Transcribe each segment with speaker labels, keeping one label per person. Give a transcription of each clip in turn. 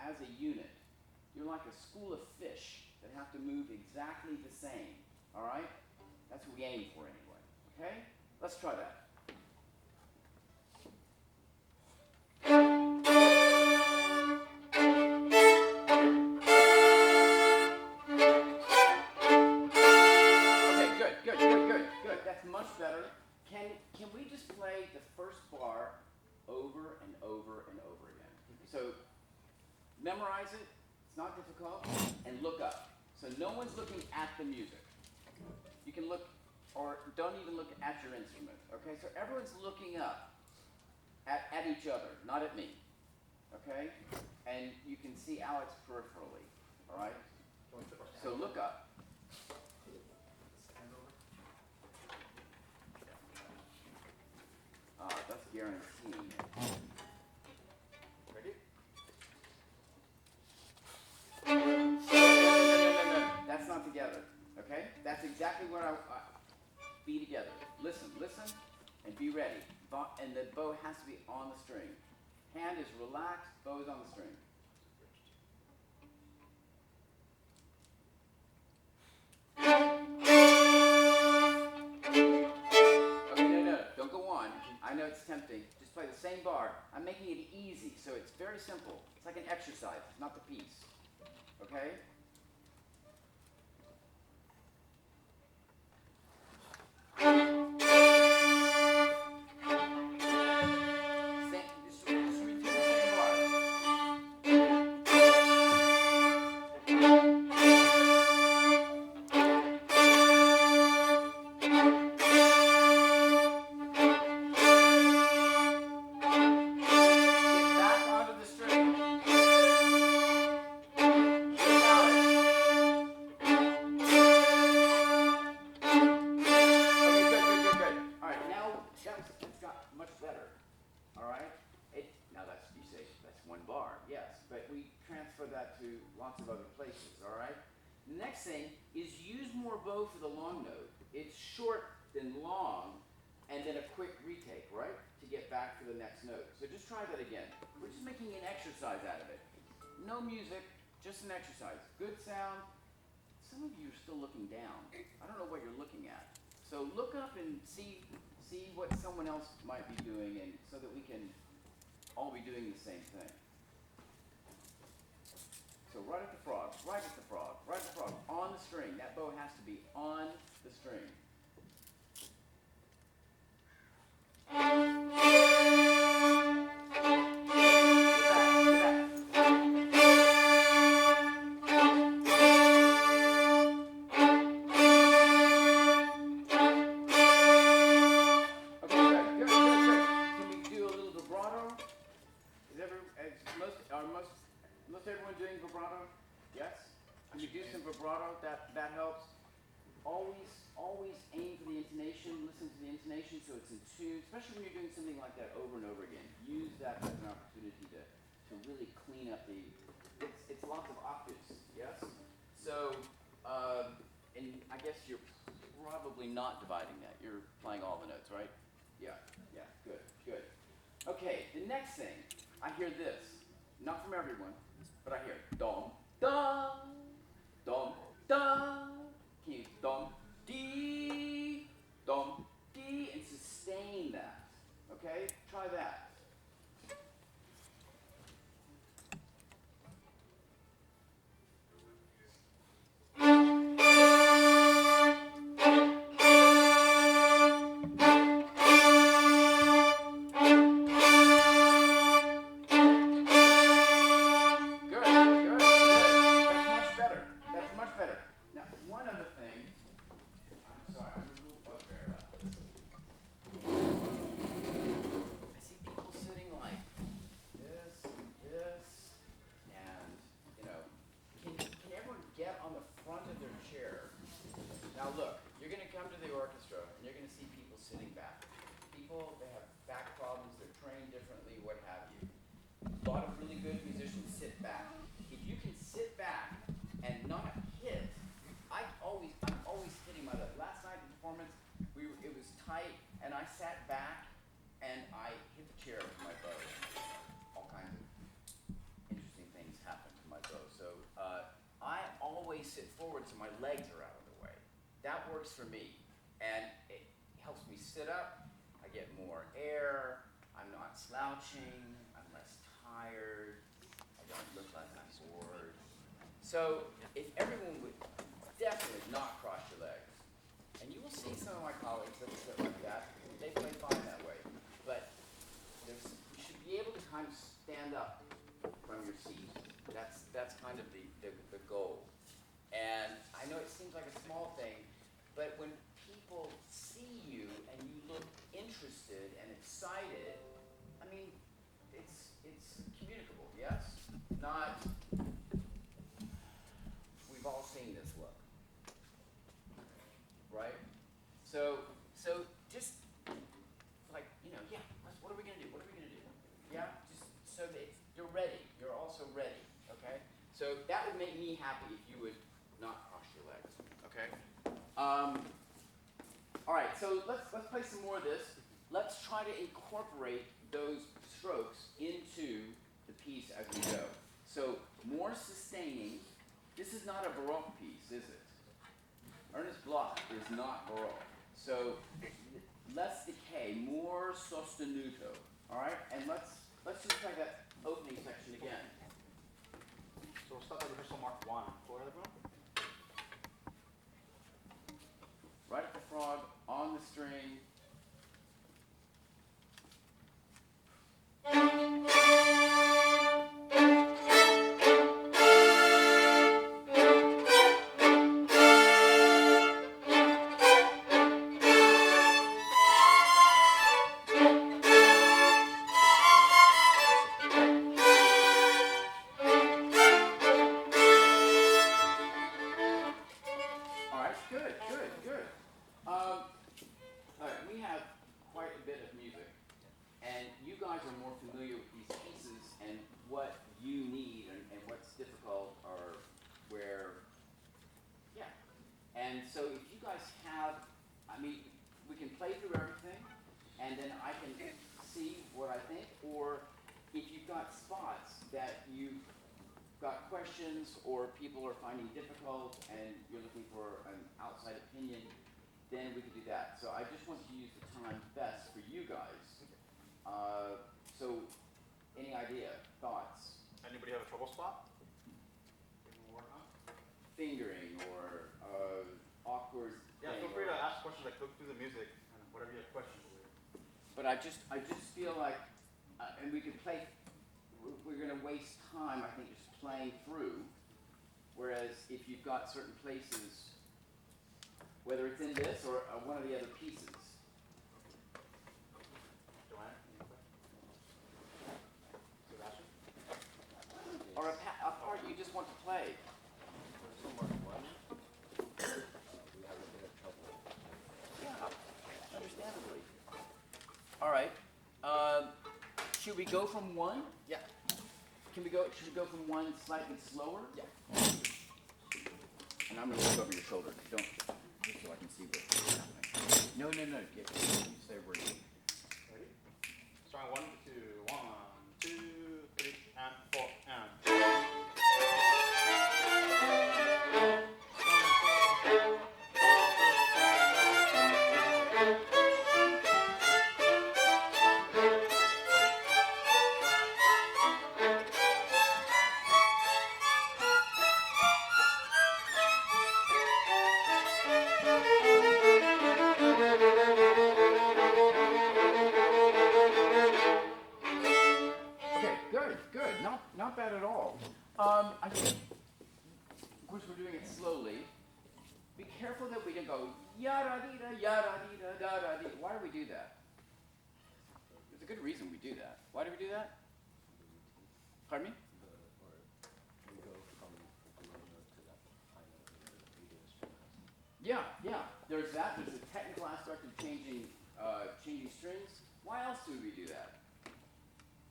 Speaker 1: as a unit. You're like a school of fish that have to move exactly the same. All right? That's what we aim for anyway. Okay? Let's try that. Good. That's much better. Can we just play the first bar over and over and over again? So memorize it. It's not difficult. And look up. So no one's looking at the music. You can look, or don't even look at your instrument. Okay? So everyone's looking up at each other, not at me. Okay? And you can see Alex peripherally. All right? So look up. That's guaranteeing it. Ready? No. That's not together. Okay? That's exactly where I be together. Listen, and be ready. And the bow has to be on the string. Hand is relaxed, bow is on the string. Don't go on. I know it's tempting. Just play the same bar. I'm making it easy, so it's very simple. It's like an exercise, not the piece. Okay? Just repeat the same bar. No music, just an exercise. Good sound. Some of you are still looking down. I don't know what you're looking at. So look up and see what someone else might be doing, and so that we can all be doing the same thing. So right at the frog, on the string. That bow has to be on the string. That helps. Always aim for the intonation, listen to the intonation so it's in tune, especially when you're doing something like that over and over again. Use that as an opportunity to really clean up it's lots of octaves, yes? So, and I guess you're probably not dividing that. You're playing all the notes, right? Yeah, good. Okay, the next thing, I hear this. Not from everyone, but I hear dom, dom, dom, dom. Can you dom, D, and sustain that. Okay? Try that. Now look, you're going to come to the orchestra and you're going to see people sitting back. People, they have back problems, they're trained differently, what have you. A lot of really good musicians sit back. If you can sit back and not hit, I'm always hitting my left. Last night in performance, it was tight and I sat back and I hit the chair with my bow. All kinds of interesting things happen. sit forward so my legs are out of the way. That works for me. And it helps me sit up, I get more air, I'm not slouching, I'm less tired, I don't look like I'm bored. So if everyone would definitely not cross your legs, and you will see some of my colleagues that sit like that, they play fine that way. But you should be able to kind of stand up from your seat. That's kind of the goal. And I know it seems like a small thing, but when people see you and you look interested and excited, I mean, it's communicable, yes? Not, we've all seen this look, right? So just like, yeah, what are we gonna do? What are we gonna do? Yeah, just so that you're ready. You're also ready, okay? So that would make me happy if you would not cross your legs, okay? All right, so let's play some more of this. Let's try to incorporate those strokes into the piece as we go. So more sustaining. This is not a Baroque piece, is it? Ernest Bloch is not Baroque. So less decay, more sostenuto. All right, and let's just try that opening section again.
Speaker 2: So we'll start at rehearsal mark 1. Go ahead, everyone.
Speaker 1: Right at the frog, on the string. Or people are finding difficult and you're looking for an outside opinion, then we could do that. So I just want to use the time best for you guys. So any idea, thoughts?
Speaker 2: Anybody have a trouble spot?
Speaker 1: Fingering or awkward.
Speaker 2: Yeah, feel free to ask questions, like look through the music and whatever you have questions with.
Speaker 1: But I just feel like, and we could play, we're going to waste time, I think, just playing through. Whereas if you've got certain places, whether it's in this or one of the other pieces.
Speaker 2: Joanne, any questions? Sebastian?
Speaker 1: Or a part you just want to play. Yeah, understandably. All right. Should we go from 1?
Speaker 2: Yeah.
Speaker 1: Should we go from 1 slightly slower?
Speaker 2: Yeah.
Speaker 1: And I'm going to look over your shoulder. Don't, just so I can see what's happening. No. You say where you.
Speaker 2: Ready? Starting 1, 2, 1, 2, 3, and 4, and.
Speaker 1: Not bad at all. I think, of course, we're doing it slowly. Be careful that we don't go yada-dee-da, yada-dee-da, da-da-dee. Why do we do that? There's a good reason we do that. Why do we do that? Pardon me? Yeah. There's that. There's the technical aspect of changing strings. Why else do we do that?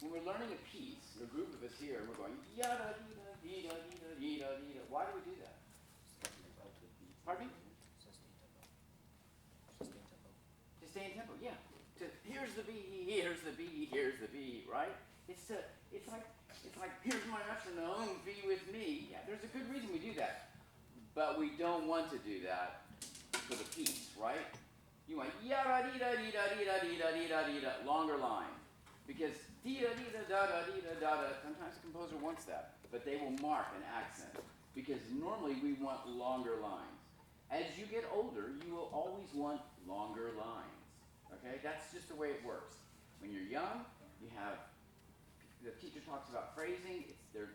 Speaker 1: When we're learning a piece, a group of us here, and we're going yada dee da dee da dee da dee da dee da. Why do we do that? Pardon me? To stay in tempo, yeah. Here's the B, here's the B, here's the B, right? It's like here's my metronome, be with me. Yeah, there's a good reason we do that. But we don't want to do that for the piece, right? You want ya-da-dee-da-dee-da-dee-da-dee-da-dee-da-dee-da, longer line. Because dee-da-dee-da-da-da-dee-da-da-da, sometimes the composer wants that, but they will mark an accent. Because normally we want longer lines. As you get older, you will always want longer lines. Okay? That's just the way it works. When you're young, you have, the teacher talks about phrasing, the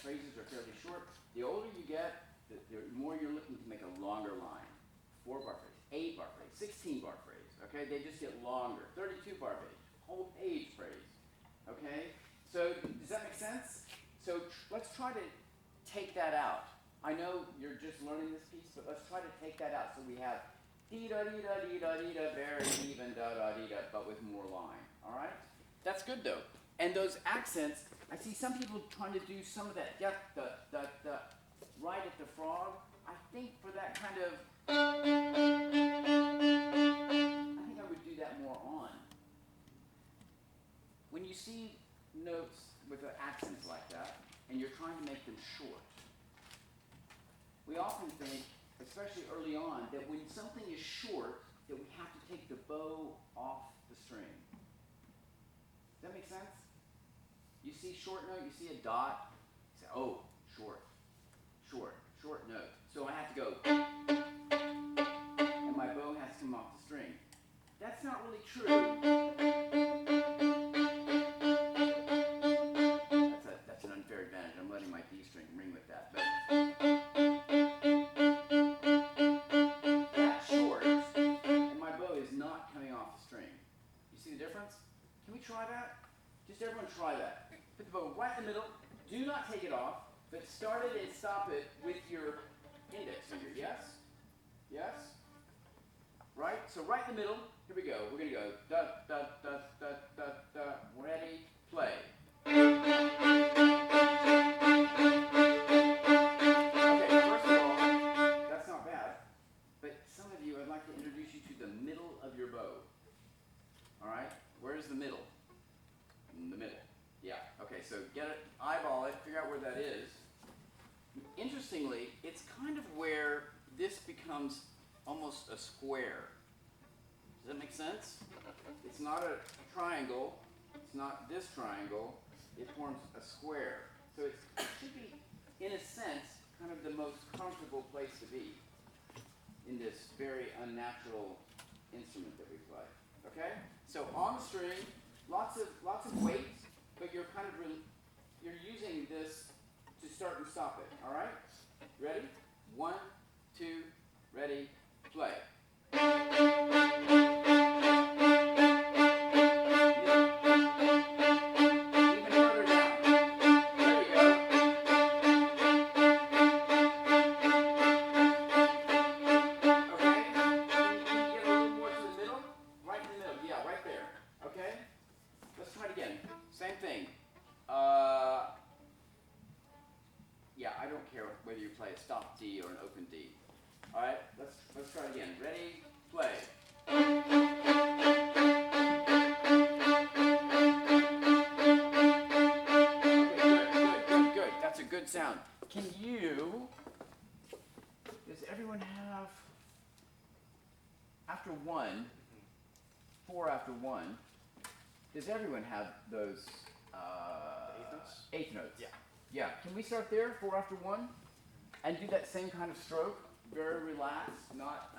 Speaker 1: phrases are fairly short. The older you get, the more you're looking to make a longer line. 4-bar phrase, 8-bar phrase, 16-bar phrase, okay? They just get longer. 32-bar phrase, whole page phrase, okay? So does that make sense? So let's try to take that out. I know you're just learning this piece, but let's try to take that out. So we have dee-da-dee-da-dee-da-dee-da, very even, da-da-dee-da, but with more line, all right? That's good though. And those accents, I see some people trying to do some of that, right at the frog. I think for that kind of, I think I would do that more on. When you see notes with accents like that, and you're trying to make them short, we often think, especially early on, that when something is short, that we have to take the bow off the string. Does that make sense? You see short note, you see a dot, you say, oh, short, short, short note. So I have to go, and my bow has to come off the string. That's not really true. That's an unfair advantage. I'm letting my D string ring with that. But that's short, and my bow is not coming off the string. You see the difference? Can we try that? Just everyone try that. Put the bow right in the middle. Do not take it off, but start it and stop it with your index finger. Yes? Yes? Right? So right in the middle. Here we go. We're going to go da da da da da da. Ready? Play. Okay, first of all, that's not bad. But some of you, I'd like to introduce you to the middle of your bow. All right? Where's the middle? In the middle. Yeah. Okay, so get it, eyeball it, figure out where that is. Interestingly, it's kind of where this becomes almost a square. Does that make sense? It's not a triangle. It's not this triangle. It forms a square. So it should be, in a sense, kind of the most comfortable place to be in this very unnatural instrument that we play. Okay? So on the string, lots of weight, but you're kind of you're using this to start and stop it. All right? Ready? 1, 2, ready, play. Yeah, I don't care whether you play a stop D or an open D. All right, let's try it again. Ready, play. Okay, good. That's a good sound. Does everyone have, after 1, 4 after 1, does everyone have those eighth notes? Yeah. Yeah, can we start there, 4 after 1, and do that same kind of stroke, very relaxed, not.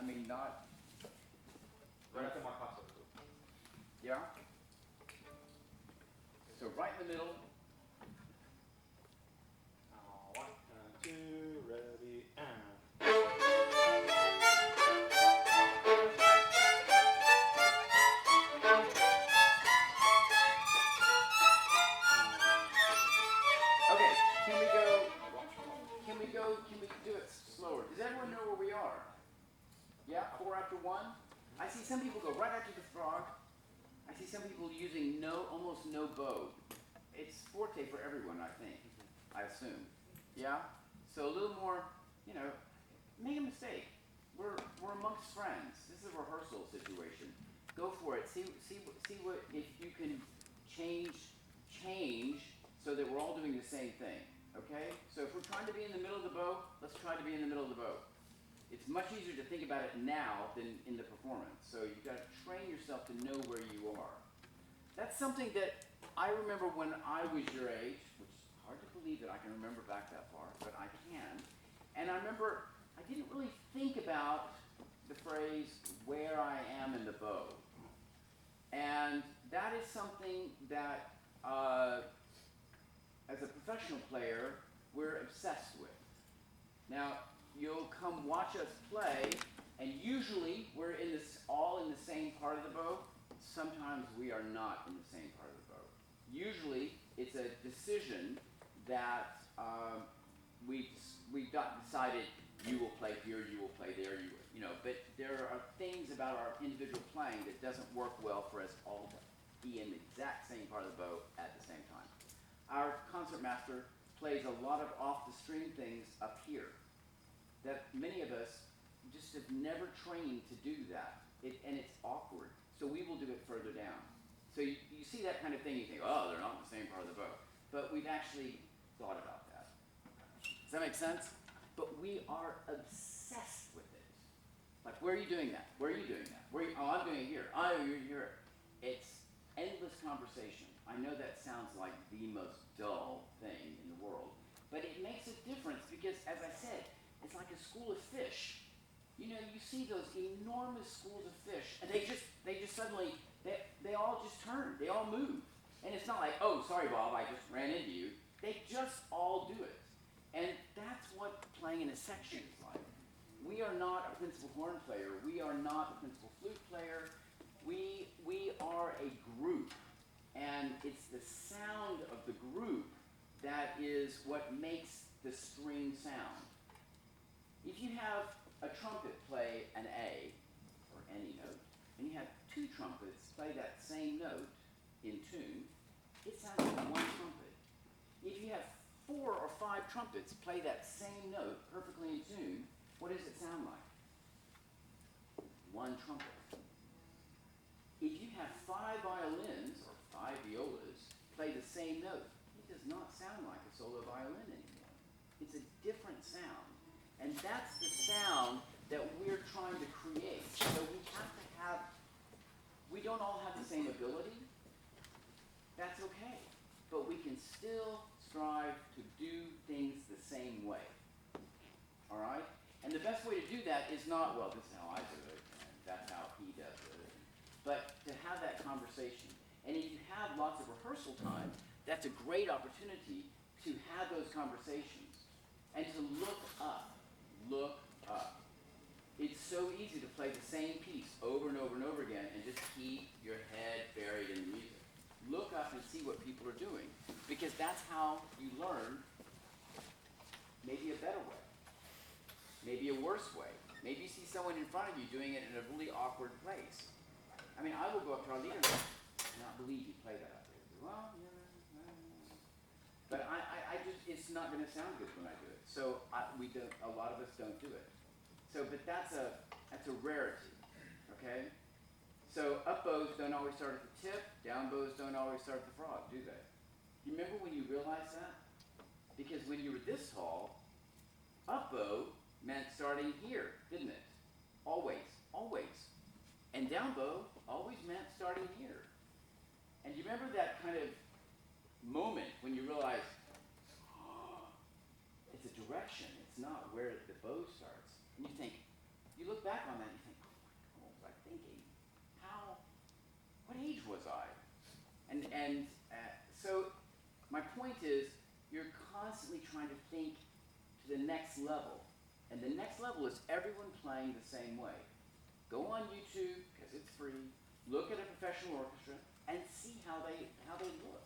Speaker 1: Yeah? So right in the middle.
Speaker 2: 1 and 2, ready, and.
Speaker 1: Okay, can we do it slower? Does everyone know where we are? Yeah, 4 after 1? I see some people go right after the frog. I see some people using almost no bow. It's forte for everyone, I think. I assume. Yeah? So a little more, make a mistake. We're amongst friends. This is a rehearsal situation. Go for it. See what if you can change so that we're all doing the same thing. Okay? So if we're trying to be in the middle of the bow, let's try to be in the middle of the bow. It's much easier to think about it now than in the performance. So you've got to train yourself to know where you are. That's something that I remember when I was your age, which is hard to believe that I can remember back that far, but I can. And I remember I didn't really think about the phrase, where I am in the bow. And that is something that, as a professional player, we're obsessed with. Now, you'll come watch us play, and usually we're all in the same part of the bow. Sometimes we are not in the same part of the bow. Usually, it's a decision that we've decided you will play here, you will play there, but there are things about our individual playing that doesn't work well for us all to be in the exact same part of the bow at the same time. Our concertmaster plays a lot of off-the-string things up here that many of us just have never trained to do that, and it's awkward. So we will do it further down. So you see that kind of thing, you think, oh, they're not in the same part of the bow. But we've actually thought about that. Does that make sense? But we are obsessed with it. Like, where are you doing that? Where are you doing that? Oh, I'm doing it here. Oh, you're here. It's endless conversation. I know that sounds like the most dull thing in the world, but it makes a difference because, as I said, it's like a school of fish. You see those enormous schools of fish, and they just suddenly, they all just turn, they all move. And it's not like, oh, sorry, Bob, I just ran into you. They just all do it. And that's what playing in a section is like. We are not a principal horn player. We are not a principal flute player. We are a group. And it's the sound of the group that is what makes the string sound. If you have a trumpet play an A, or any note, and you have two trumpets play that same note in tune, it sounds like one trumpet. If you have 4 or 5 trumpets play that same note perfectly in tune, what does it sound like? One trumpet. If you have 5 violins or 5 violas play the same note, it does not sound like a solo violin anymore. It's a different sound. And that's the sound that we're trying to create. So we don't all have the same ability. That's okay. But we can still strive to do things the same way. All right? And the best way to do that is not, well, this is how I do it, and that's how he does it. But to have that conversation. And if you have lots of rehearsal time, that's a great opportunity to have those conversations and to look up. Look up. It's so easy to play the same piece over and over and over again and just keep your head buried in the music. Look up and see what people are doing, because that's how you learn maybe a better way, maybe a worse way. Maybe you see someone in front of you doing it in a really awkward place. I mean, I will go up to our leader and not believe you play that out there. Well, yeah. But I just, it's not going to sound good when I do it. So a lot of us don't do it. So, but that's a rarity, okay? So up bows don't always start at the tip, down bows don't always start at the frog, do they? You remember when you realized that? Because when you were this tall, up bow meant starting here, didn't it? Always, always. And down bow always meant starting here. And you remember that kind of moment when you realize, oh, it's a direction, it's not where the bow starts. And you look back on that and you think, oh my God, what was I thinking? What age was I? And so my point is, you're constantly trying to think to the next level. And the next level is everyone playing the same way. Go on YouTube, because it's free, look at a professional orchestra, and see how they look.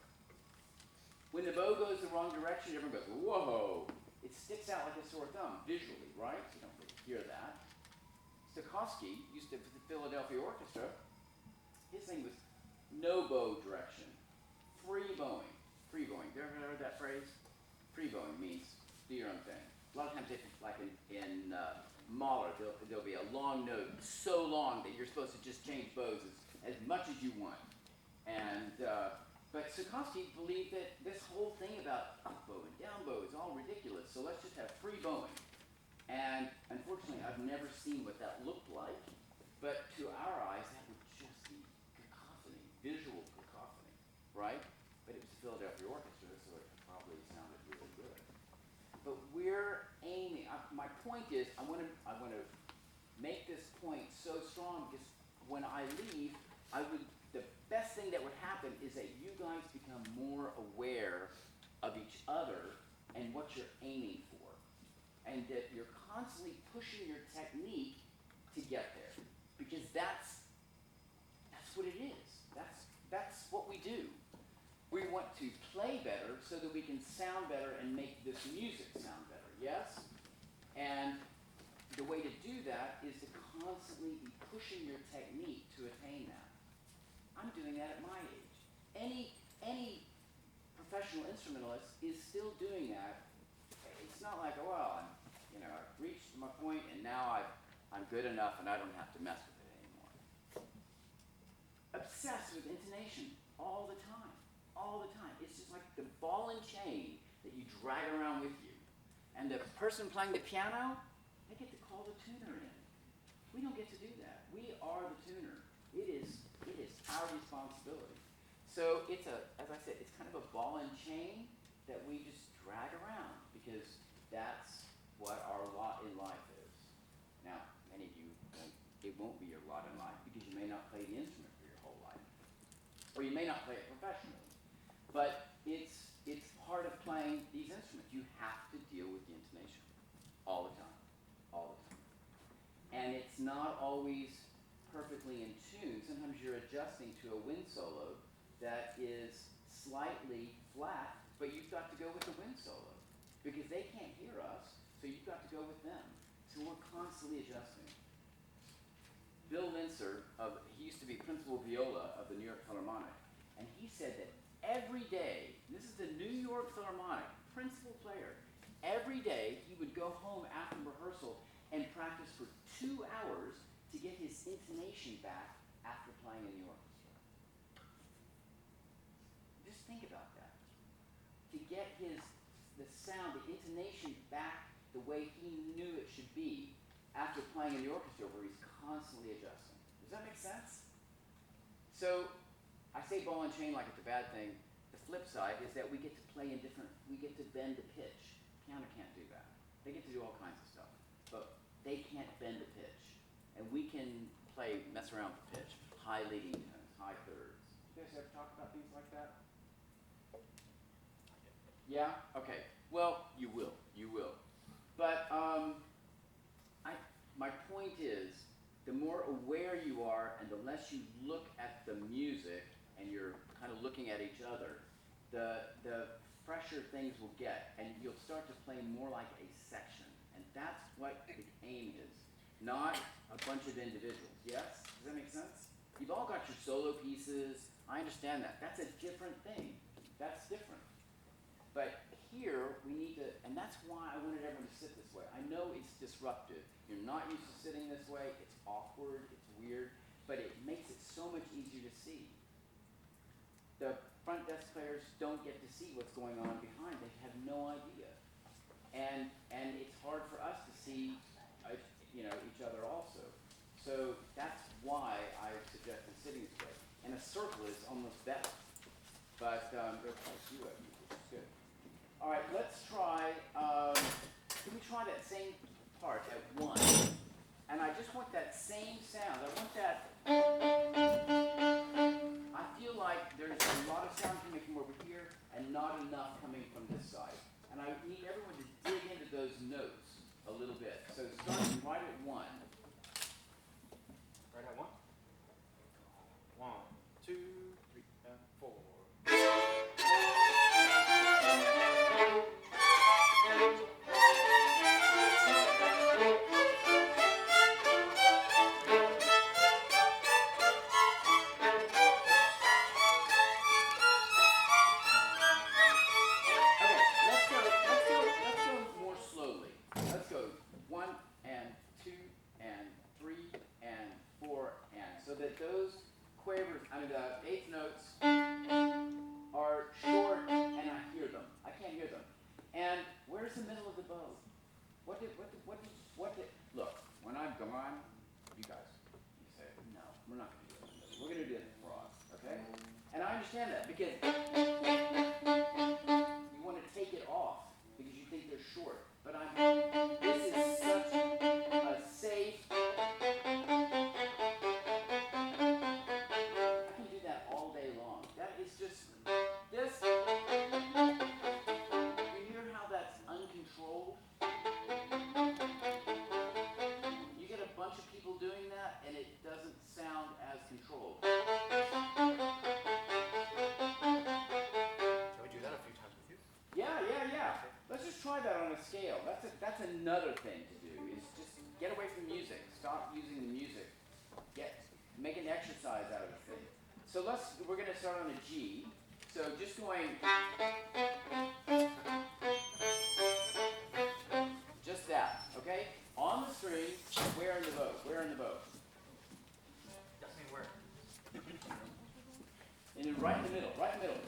Speaker 1: When the bow goes the wrong direction, everyone goes, whoa! It sticks out like a sore thumb, visually, right? You don't really hear that. Stokowski used to, for the Philadelphia Orchestra, his thing was no bow direction, free bowing. Free bowing. You ever heard that phrase? Free bowing means do your own thing. A lot of times, like in Mahler, there'll be a long note, so long that you're supposed to just change bows as much as you want. And but Stokowski believed that this whole thing about up bow and down bow is all ridiculous. So let's just have free bowing. And unfortunately, I've never but we're aiming. My point is, I want to make this point so strong because when I leave, the best thing that would happen is that you guys become more aware of each other and what you're aiming for, and that you're constantly pushing your technique to get there, because that's what it is. That's what we do. We want to play better so that we can sound better and make this music sound better. Yes? And the way to do that is to constantly be pushing your technique to attain that. I'm doing that at my age. Any professional instrumentalist is still doing that. It's not like, oh, well, I've reached my point and now I'm good enough and I don't have to mess with it anymore. Obsessed with intonation all the time. All the time. It's just like the ball and chain that you drag around with you. And the person playing the piano, they get to call the tuner in. We don't get to do that. We are the tuner. It is our responsibility. So it's as I said, it's kind of a ball and chain that we just drag around because that's what our lot in life is. Now, many of you, it won't be your lot in life because you may not play the instrument for your whole life. Or you may not play it professionally. But it's part of playing these instruments. You have to deal with the intonation all the time. All the time. And it's not always perfectly in tune. Sometimes you're adjusting to a wind solo that is slightly flat, but you've got to go with the wind solo because they can't hear us, so you've got to go with them. So we're constantly adjusting. Bill Linzer, he used to be principal viola of the New York Philharmonic, and he said that every day, this is the New York Philharmonic, principal player, every day he would go home after rehearsal and practice for 2 hours to get his intonation back after playing in the orchestra. Just think about that. To get the sound, the intonation back the way he knew it should be after playing in the orchestra where he's constantly adjusting. Does that make sense? So, I say ball and chain like it's a bad thing. The flip side is that we get to play in we get to bend the pitch. Piano can't do that. They get to do all kinds of stuff, but they can't bend the pitch. And we can mess around with the pitch, high leading tones, high thirds. You guys ever talk about things like that? Yeah? Okay. Well, you will. But my point is, the more aware you are and the less you look at the music and you're kind of looking at each other, the fresher things will get, and you'll start to play more like a section. And that's what the aim is, not a bunch of individuals. Yes? Does that make sense? You've all got your solo pieces. I understand that. That's a different thing. That's different. But here, we need to, and that's why I wanted everyone to sit this way. I know it's disruptive. You're not used to sitting this way. It's awkward. It's weird. But it makes it so much easier to see. The front desk players don't get to see what's going on behind. They have no idea. And it's hard for us to see each other also. So that's why I suggested sitting this way. And a circle is almost better. But there are quite a few of you, which is good. All right, let's try, can we try that same part at 1? And I just want that same sound. I want that, I feel like there's a lot of sound coming from over here and not enough coming from this side. And I need everyone to dig into those notes a little bit. So starting right at 1.
Speaker 2: Right at 1? 1, 2, 3, and 4.
Speaker 1: Look, when I'm gone, you say, no, we're not going to do this. We're going to do it broad, okay? And I understand that because you want to take it off because you think they're short. yeah. Let's just try that on a scale. That's another thing to do, is just get away from music. Stop using the music. Make an exercise out of the thing. So we're going to start on a G. So just going, just that, okay? On the string, where in the bow? Where in the bow?
Speaker 2: Doesn't mean where.
Speaker 1: And then right in the middle, right in the middle.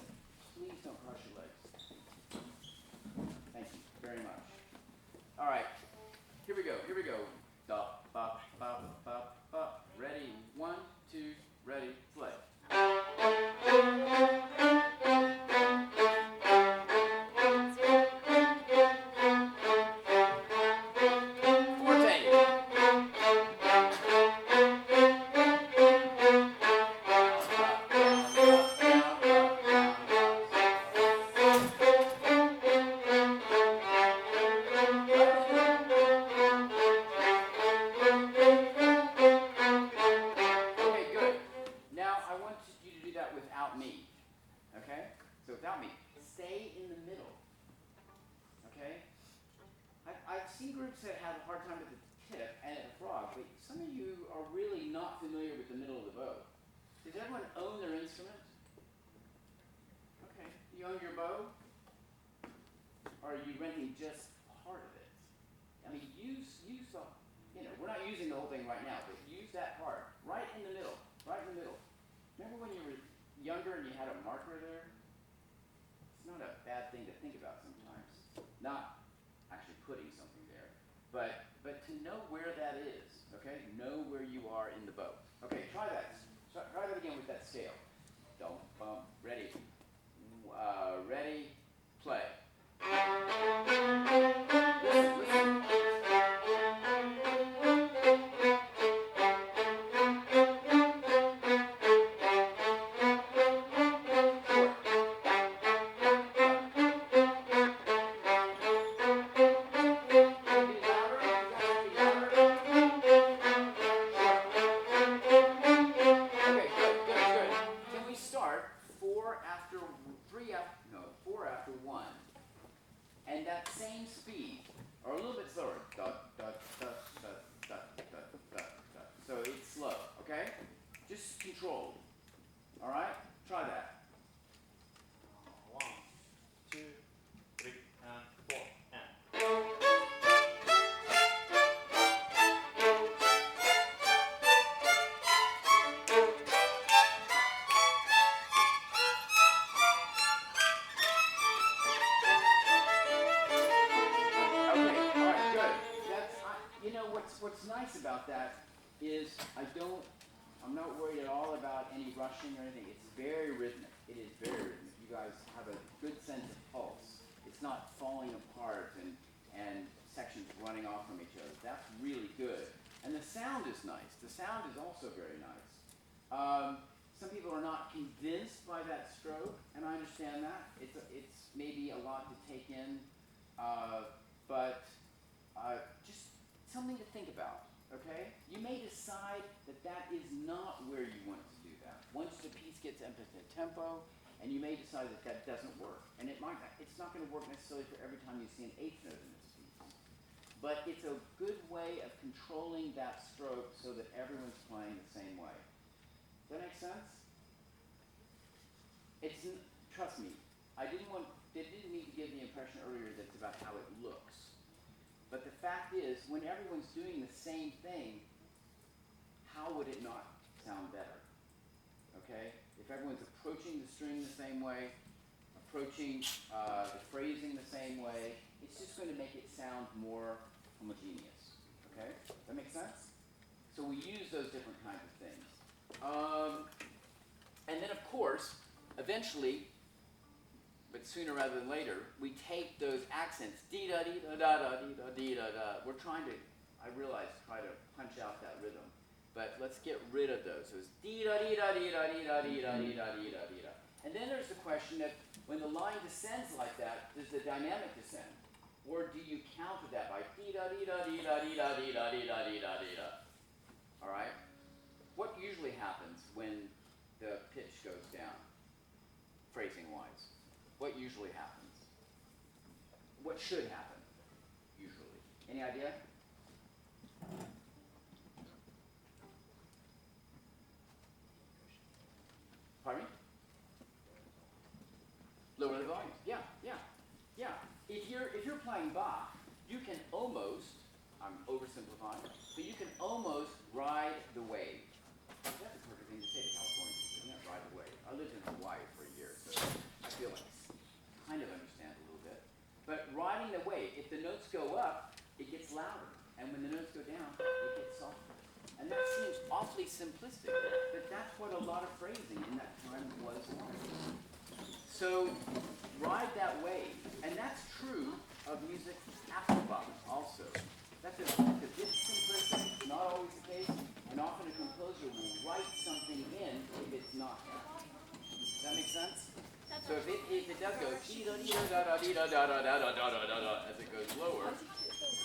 Speaker 1: Please don't cross your legs. Thank you very much. All right, here we go, here we go. Da, ba, ba, ba, ba. Ready, 1, 2, ready, play. I've seen groups that have a hard time at the tip and at the frog, but some of you are really not familiar with the middle of the bow. Does everyone own their instrument? Okay. You own your bow? Or are you renting just part of it? I mean, use the, we're not using the whole thing right now, but use that part right in the middle, right in the middle. Remember when you were younger and you had a marker there? It's not a bad thing to think about sometimes. Not actually putting something there, but to know where that is, okay? Know where you are in the bow. Okay, try that. Try that again with that scale. Don't bump. Ready. Ready. Play. Listen, listen. What's nice about that is I'm not worried at all about any rushing or anything. It's very rhythmic. It is very rhythmic. You guys have a good sense of pulse. It's not falling apart and sections running off from each other. That's really good. And the sound is nice. The sound is also very nice. Some people are not convinced by that stroke, and I understand that. It's maybe a lot to take in, but just something to think about, okay? You may decide that is not where you want to do that. Once the piece gets into tempo, and you may decide that doesn't work. And it's not going to work necessarily for every time you see an eighth note in this piece. But it's a good way of controlling that stroke so that everyone's playing the same way. Does that make sense? Trust me, I didn't mean to give the impression earlier that it's about how it looks. But the fact is, when everyone's doing the same thing, how would it not sound better? Okay? If everyone's approaching the string the same way, approaching the phrasing the same way, it's just going to make it sound more homogeneous. Okay? That make sense? So we use those different kinds of things. And then, of course, eventually, but sooner rather than later, we take those accents, dee-da-dee-da-da-da-dee-da-dee-da-da. We're trying to, I realize, try to punch out that rhythm. But let's get rid of those. So it's dee-da-dee-da-dee-da-dee-da-dee-da-dee-da-dee-da. And then there's the question that when the line descends like that, does the dynamic descend? Or do you counter that by dee-da-dee-da-dee-da-dee-da-dee-da-dee-da-dee-da? All right? What usually happens when the pitch goes down, phrasing-wise? What usually happens? What should happen, usually? Any idea? Pardon me? Lower the volume. Yeah. If you're playing Bach, you can almost, I'm oversimplifying, but you can almost ride the wave. That's a perfect thing to say to Californians, isn't it? Ride the wave. I lived in Hawaii for a year, so I feel like I kind of understand a little bit. But riding the wave, if the notes go up, it gets louder. And when the notes go down, it gets softer. And that seems awfully simplistic, but that's what a lot of phrasing in that time was like. So ride that wave. And that's true of music after Bach also. That's a bit simplistic, not always the case, and often a composer will write something in if it's not that. Does that make sense? So if it does go da-da-dee-da-da-da-da-da-da-da-da-da-da as it goes lower, the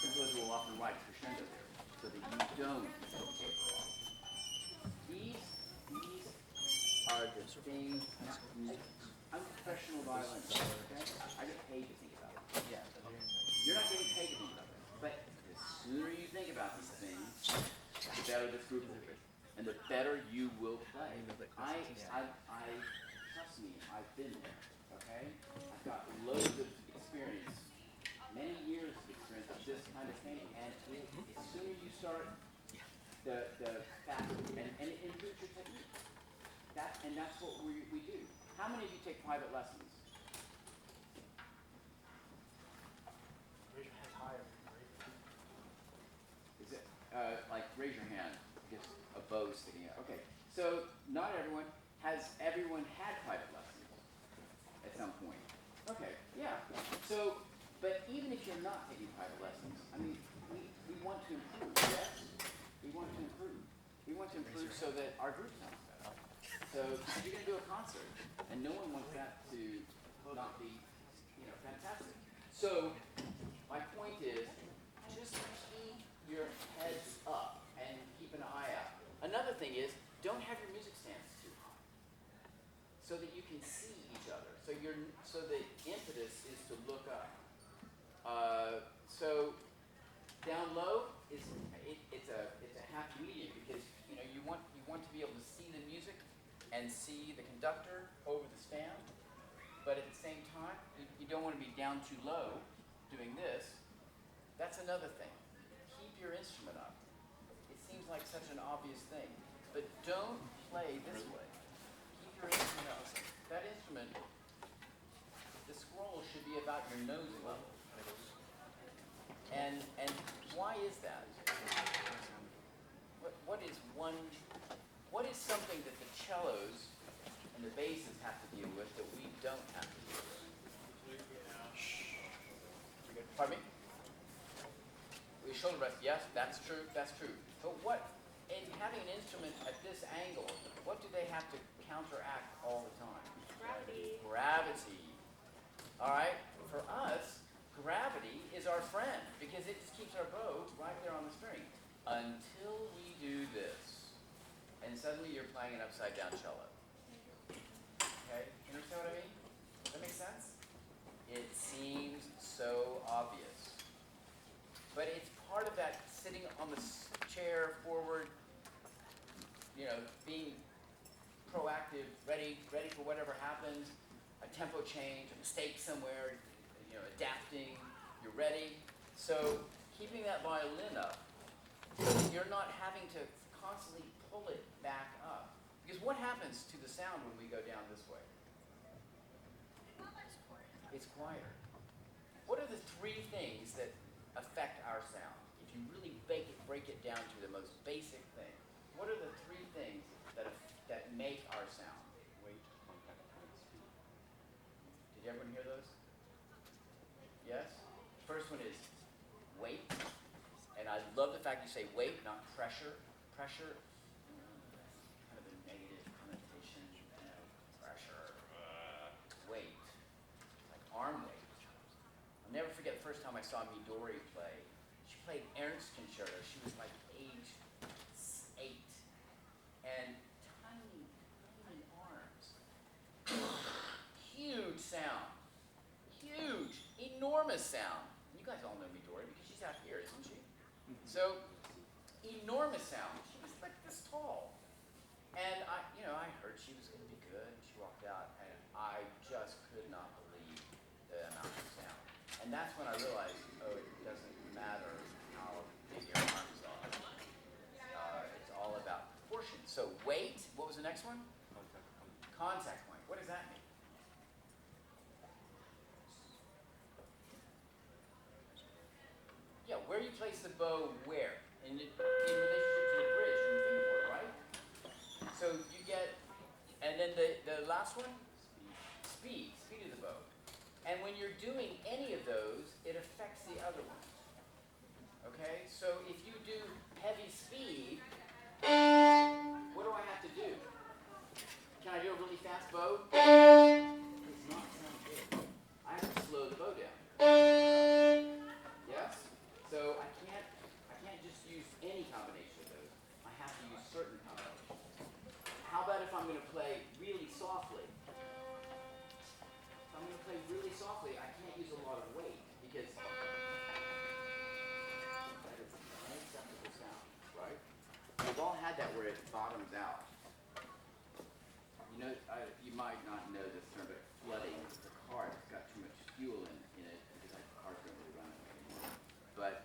Speaker 1: composer will often write crescendo there so that you don't taper off. These are the things. I'm a professional violinist, okay? I get paid to think about it. Yeah. You're not getting paid to think about it. But the sooner you think about these things, the better this group will be. And the better you will play. I trust me, I've been there, okay? I've got loads of experience, many years of experience of this kind of thing, and as soon as you start, the faster, and it improves your technique. And that's what we do. How many of you take private lessons?
Speaker 2: Raise your hands higher.
Speaker 1: Is it, like, raise your hand, just a bow sticking out. Okay, so not everyone, has everyone had private lessons at some point? Okay, yeah. So, but even if you're not taking private lessons, I mean, we want to improve, yes? We want to improve. We want to improve so that our group sounds better. So you're going to do a concert, and no one wants that to not be, fantastic. So my point is, just keep your heads up and keep an eye out. Another thing is, don't have your music stands too high, so that you can see each other. So the impetus is to look up. So down low is it's a happy medium because you want to be able to see the music and see the conductor over the stand, but at the same time, you don't want to be down too low doing this. That's another thing. Keep your instrument up. It seems like such an obvious thing, but don't play this way. Keep your instrument up. That instrument, the scroll should be about your nose level. And why is that? What is something that the cellos and the basses have to deal with that we don't have to deal with? Pardon me? Your shoulder rest, yes, that's true. But in having an instrument at this angle, what do they have to counteract all the time? Gravity. All right? For us, gravity is our friend because it just keeps our bow right there on the string until we do this. And suddenly you're playing an upside down cello. Okay? You understand what I mean? Does that make sense? It seems so obvious. But it's part of that sitting on the chair forward, being proactive, ready for whatever happens, a tempo change, a mistake somewhere, adapting, you're ready. So keeping that violin up, so that you're not having to constantly pull it back up. Because what happens to the sound when we go down this way? It's quieter. What are the three things that affect our sound? If you really break it down to the most basic thing, what are the three things that make our sound?
Speaker 2: Weight, contact, and speed.
Speaker 1: Did everyone hear those? Yes? First one is weight. And I love the fact you say weight, not pressure. Pressure, kind of a negative connotation. Pressure. Weight. Like arm weight. I'll never forget the first time I saw Midori play. She played Ernst Concerto. She was like age 8. And tiny arms. Huge sound. Huge. enormous sound. You guys all know Midori because she's out here, isn't she? So, enormous sound. She was like this tall. And I heard she was going to be good. She walked out, and I just could not believe the amount of sound. And that's when I realized, oh, it doesn't matter how big your arms are. It's all about proportion. So weight. What was the next one? Contact point. What does that mean? Yeah, where you place the bow, where? In relationship to the bridge and the fingerboard, right? So you get, and then the last one? Speed of the bow. And when you're doing any of those, it affects the other one. Okay, so if you do heavy speed, what do I have to do? Can I do a really fast bow? It's not sound good. I have to slow the bow down. Yes? So I can't just use any combination of those. I have to use certain combinations. How about if I'm going to play really softly? If I'm going to play really softly, I can't use a lot of weight because that is an unacceptable sound, right? We've all had that where it bottoms out. You know, you might not know this term, but flooding. The car has got too much fuel in it because the cars don't really run anymore. But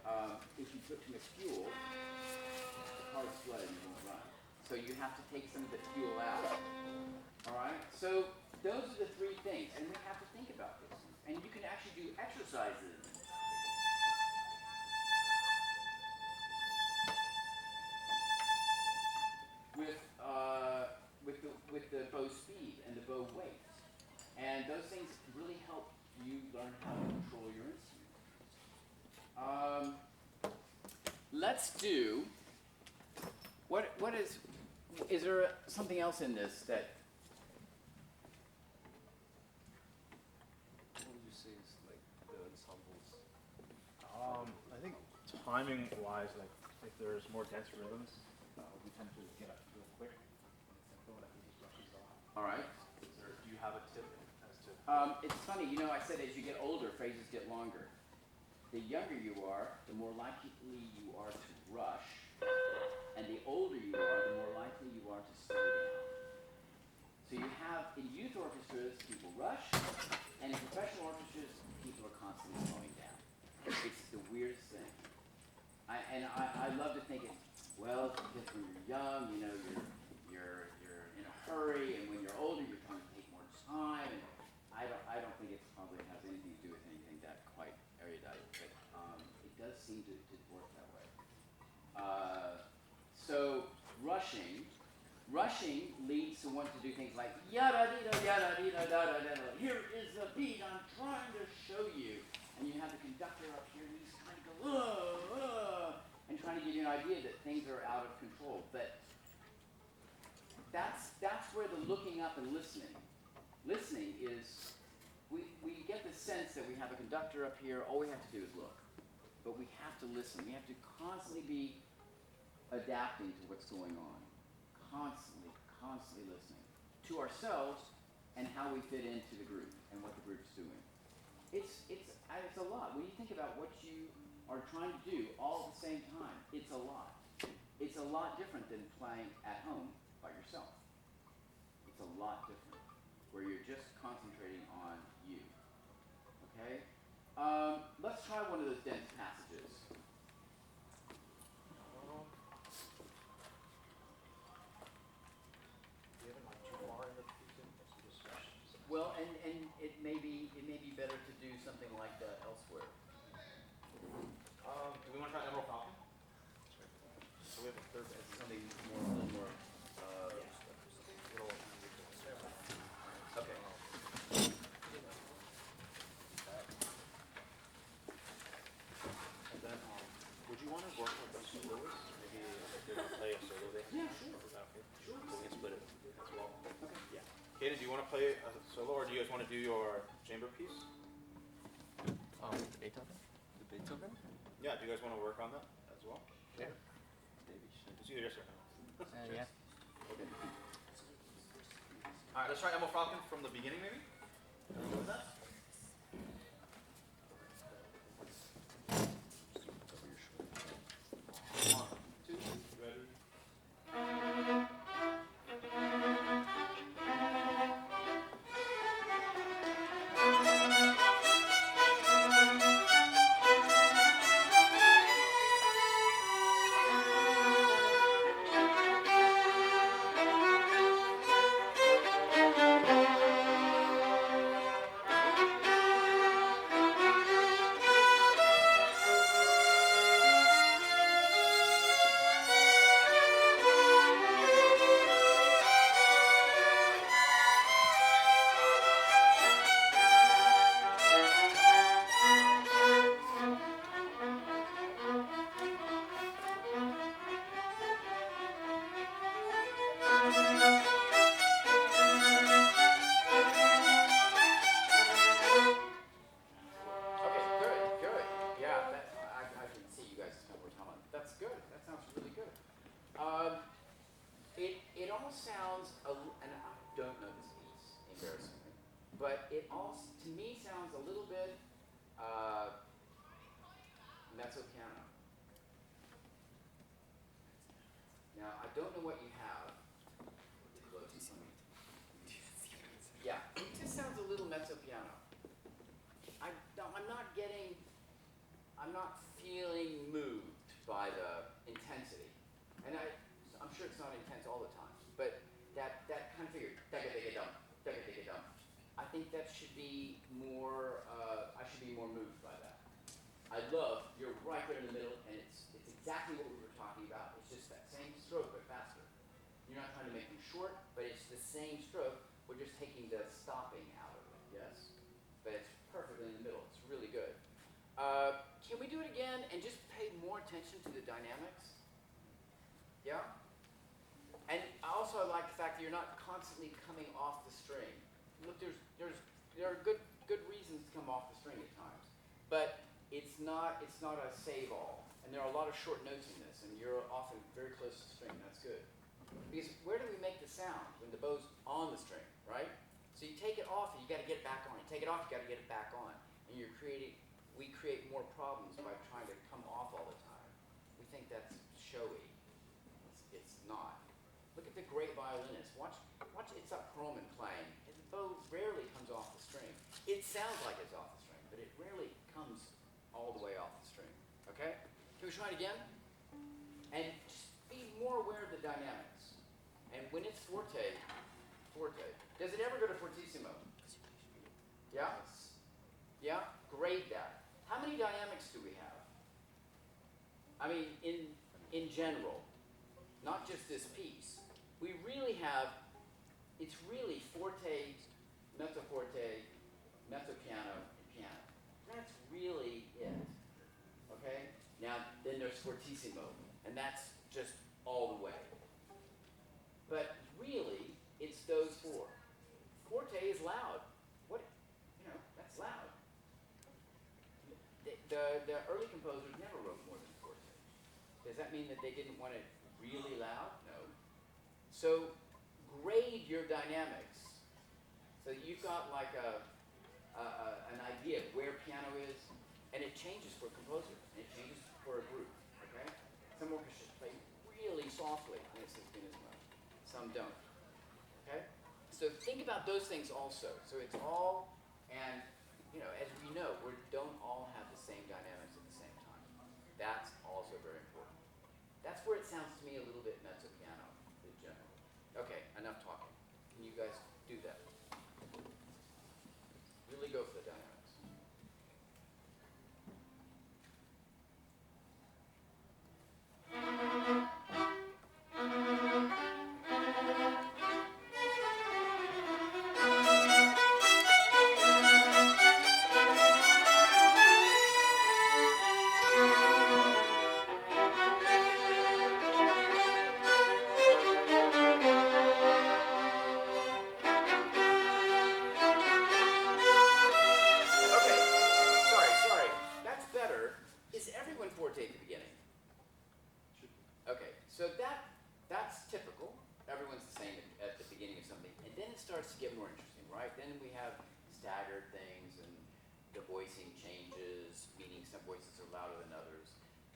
Speaker 1: if you put too much fuel, the car is flooded and it won't run. So you have to take some of the fuel out. All right? So those are the three things, and we have to think about this. And you can actually do exercises. With the bow speed and the bow weight. And those things really help you learn how to control your instrument. Let's do, what is there something else in this that?
Speaker 3: What would you say is like the ensembles?
Speaker 4: I think timing-wise, like if there's more dense rhythms, we tend to get up real quick.
Speaker 1: All right.
Speaker 4: Do you have a tip as to?
Speaker 1: It's funny, I said as you get older, phrases get longer. The younger you are, the more likely you are to rush, and the older you are, the more likely you are to slow down. So you have, in youth orchestras, people rush, and in professional orchestras, people are constantly slowing down. It's the weirdest thing. I love to think well, it's because when you're young, you're in a hurry, and when you're older, you're trying to take more time. And I don't think it probably has anything to do with anything that quite erudite, but it does seem to work that way. So rushing leads to one to do things like yada dee da yada dee da da da da. Here is the beat I'm trying to show you, and you have the conductor up here, and he's trying to go and trying to give you an idea that things are out of control. But that's where the looking up and listening is, we get the sense that we have a conductor up here, all we have to do is look. But we have to listen. We have to constantly be adapting to what's going on. Constantly listening to ourselves and how we fit into the group and what the group's doing. It's a lot. When you think about what you are trying to do all at the same time, it's a lot. It's a lot different than playing at home by yourself. It's a lot different, where you're just concentrating on you. Okay? Let's try one of those dense passages. Well, and it may be better to do something like that elsewhere.
Speaker 2: Do we want to try Emerald Falcon?
Speaker 1: So we have a third, something more, a little more. Okay.
Speaker 2: And then, would you want to work with those solos? Maybe if you're going to play a solo there?
Speaker 1: Yeah, sure.
Speaker 2: Okay. Sure. So we can split it as well.
Speaker 1: Okay.
Speaker 2: Yeah. Kaden, do you want to play a solo, or do you guys want to do your chamber piece?
Speaker 3: The Beethoven? The Beethoven?
Speaker 2: Yeah, do you guys want to work on that as well?
Speaker 3: Yeah.
Speaker 2: Maybe. It's either yes or no.
Speaker 3: Yeah.
Speaker 2: Okay. Alright, let's try Emerald Falcon from the beginning, maybe? Everyone with that?
Speaker 1: It almost sounds, and I don't know this piece, embarrassingly, but it also, to me, sounds a little bit mezzo piano. Now, I don't know what you have. Yeah, it just sounds a little mezzo piano. I'm not feeling moved by the intensity. And I'm sure it's not intense all the time, but that kind of figure, dum, dum. I think that should be more, I should be more moved by that. I love, you're right there in the middle, and it's exactly what we were talking about. It's just that same stroke, but faster. You're not trying to make them short, but it's the same stroke. We're just taking the stopping out of it, yes? But it's perfectly in the middle. It's really good. Can we do it again and just pay more attention to the dynamics? Yeah? And also I like the fact that you're not constantly coming off the string. Look, there are good reasons to come off the string at times. But it's not a save-all. And there are a lot of short notes in this, and you're often very close to the string. That's good. Because where do we make the sound? When the bow's on the string, right? So you take it off and you got to get it back on. You take it off, you got to get it back on. And we create more problems by trying to come off all the time. We think that's showy. It's not. Look at the great violinist. Watch Itzhak Perlman playing. The bow rarely comes off the string. It sounds like it's off the string, but it rarely comes all the way off the string. Okay? Can we try it again? And just be more aware of the dynamics. And when it's forte, does it ever go to fortissimo? Yeah? Yeah? Grade that. How many dynamics do we have? I mean, in general, not just this piece. We really have, it's really forte, mezzo piano, and piano. That's really it. Okay? Now, then there's fortissimo, and that's just all the way. But really, it's those four. Forte is loud. That's loud. The early composers never wrote more than forte. Does that mean that they didn't want it really loud? No. So grade your dynamics. So you've got like an idea of where piano is, and it changes for composers, and it changes for a group. Okay? Some orchestras play really softly when it's pianissimo. Some don't. Okay? So think about those things also. So it's all, and as we know, we don't all have the same dynamics at the same time. That's also very important. That's where it sounds to me a little bit mezzo piano in general. Okay, enough talking. Can you guys do that? Really go for the dynamics.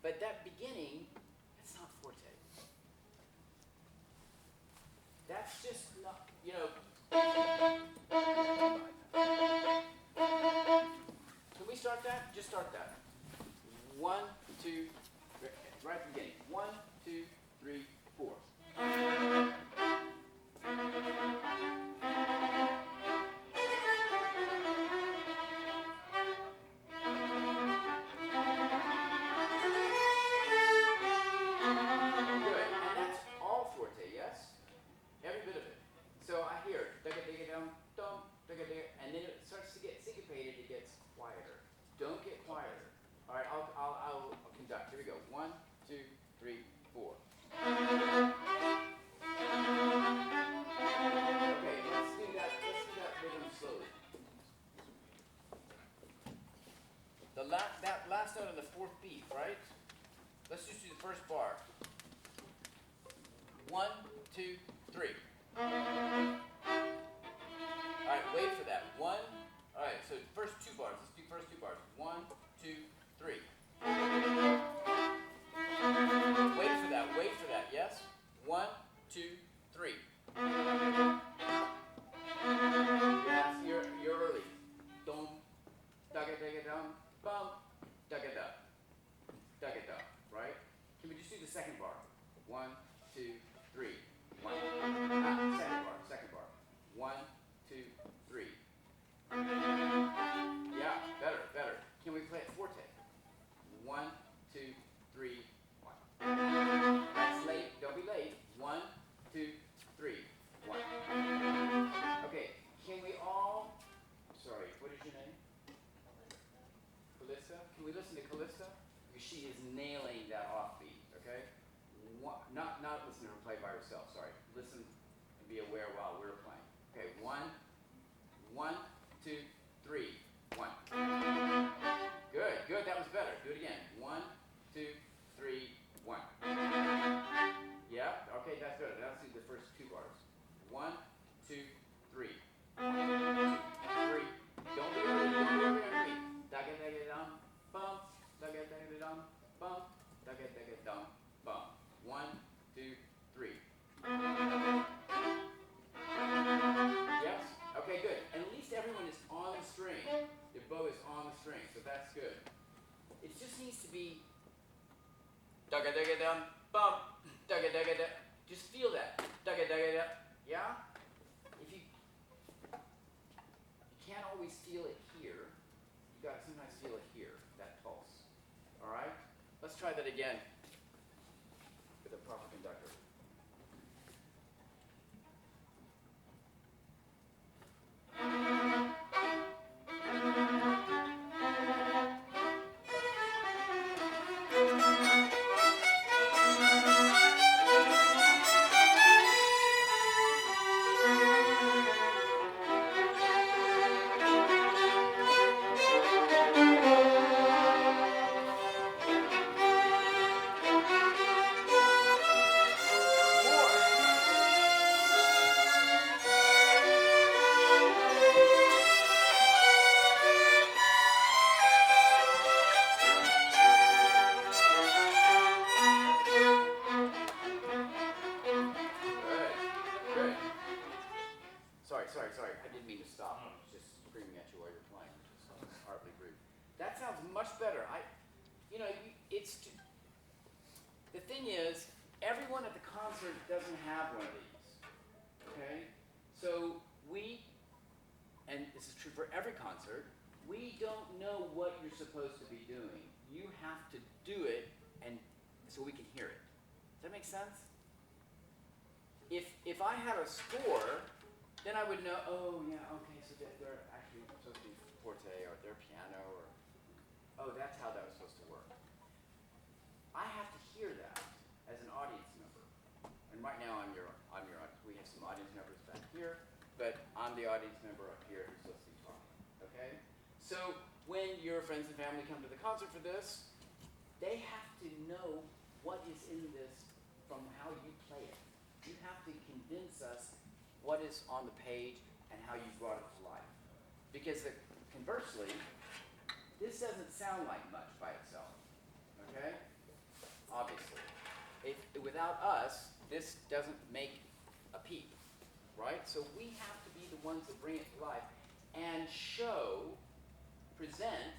Speaker 1: But that beginning, it's not forte. That's just not, Can we start that? Just start that. 1, 2, 3, right at the beginning. 1, 2, 3, 4. And then it starts to get syncopated, it gets quieter. Don't get quieter. All right, I'll conduct. Here we go. 1, 2, 3, 4. Okay, let's do that rhythm slowly. That last note on the 4th beat, right? Let's just do the first bar. 1, 2, 3. All right, wait for that. 1. All right, so first 2 bars. Let's do first 2 bars. 1, 2, 3. Wait for that. Wait for that. Yes. 1, 2, 3. Yes, you're early. Dum, dugga dugga dum, bum, dugga da, dugga da. Right? Can we just do the second bar? 1, 2, 3. 1. Second bar. Second bar. 1, 2, 3. Yeah, better, better. Can we play it forte? 1, 2, 3, 1. That's late. Don't be late. 1, 2, 3, 1. Okay. Can we all? Sorry. What is your name? Calista. Can we listen to Calista? Because she is nailing that offbeat. Okay. Not listen to her play by herself. Sorry. Listen and be aware while we're playing. Okay. 1, 1, 2, 3, 1. Good. Good. That was better. Do it again. 1, 2, 3, 1. Yeah. Okay. That's better. Now let's do the first 2 bars. 1, 2, 3. 1, 2, 3. Don't be early. Don't be early. Dugga dugga dum bum. Dugga dugga dum bum. Dugga dugga dum bum. 1, 2, 3. Yes? Okay, good. And at least everyone is on the string. Your bow is on the string, so that's good. It just needs to be dugga dugga dum bum. Dugga dugga da. Just feel that. Dugga dugga da. Yeah? If you can't always feel it here, you gotta sometimes feel it here, that pulse. Alright? Let's try that again with a proper conductor. Sorry. I didn't mean to stop. I was just screaming at you while you're playing, which is horribly rude. That sounds much better. The thing is, everyone at the concert doesn't have one of these. Okay? So and this is true for every concert, we don't know what you're supposed to be doing. You have to do it, and so we can hear it. Does that make sense? If I had a score, then I would know, oh yeah, okay, so they're actually supposed to be forte, or they're piano, or, oh, that's how that was supposed to work. I have to hear that as an audience member. And right now we have some audience members back here, but I'm the audience member up here who's listening to talking, okay? So when your friends and family come to the concert for this, they have to know what is in this from how you play it. You have to convince us what is on the page and how you brought it to life. Because conversely, this doesn't sound like much by itself, okay? Obviously. Without us, this doesn't make a peep, right? So we have to be the ones that bring it to life and present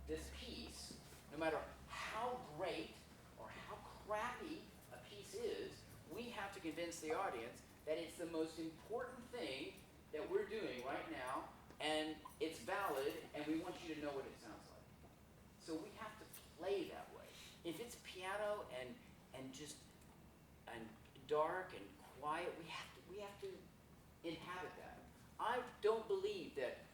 Speaker 1: this piece, no matter how great or how crappy a piece is, we have to convince the audience that it's the most important thing that we're doing right now, and it's valid, and we want you to know what it sounds like. So we have to play that way. If it's piano and dark and quiet, we have to inhabit that. I don't believe that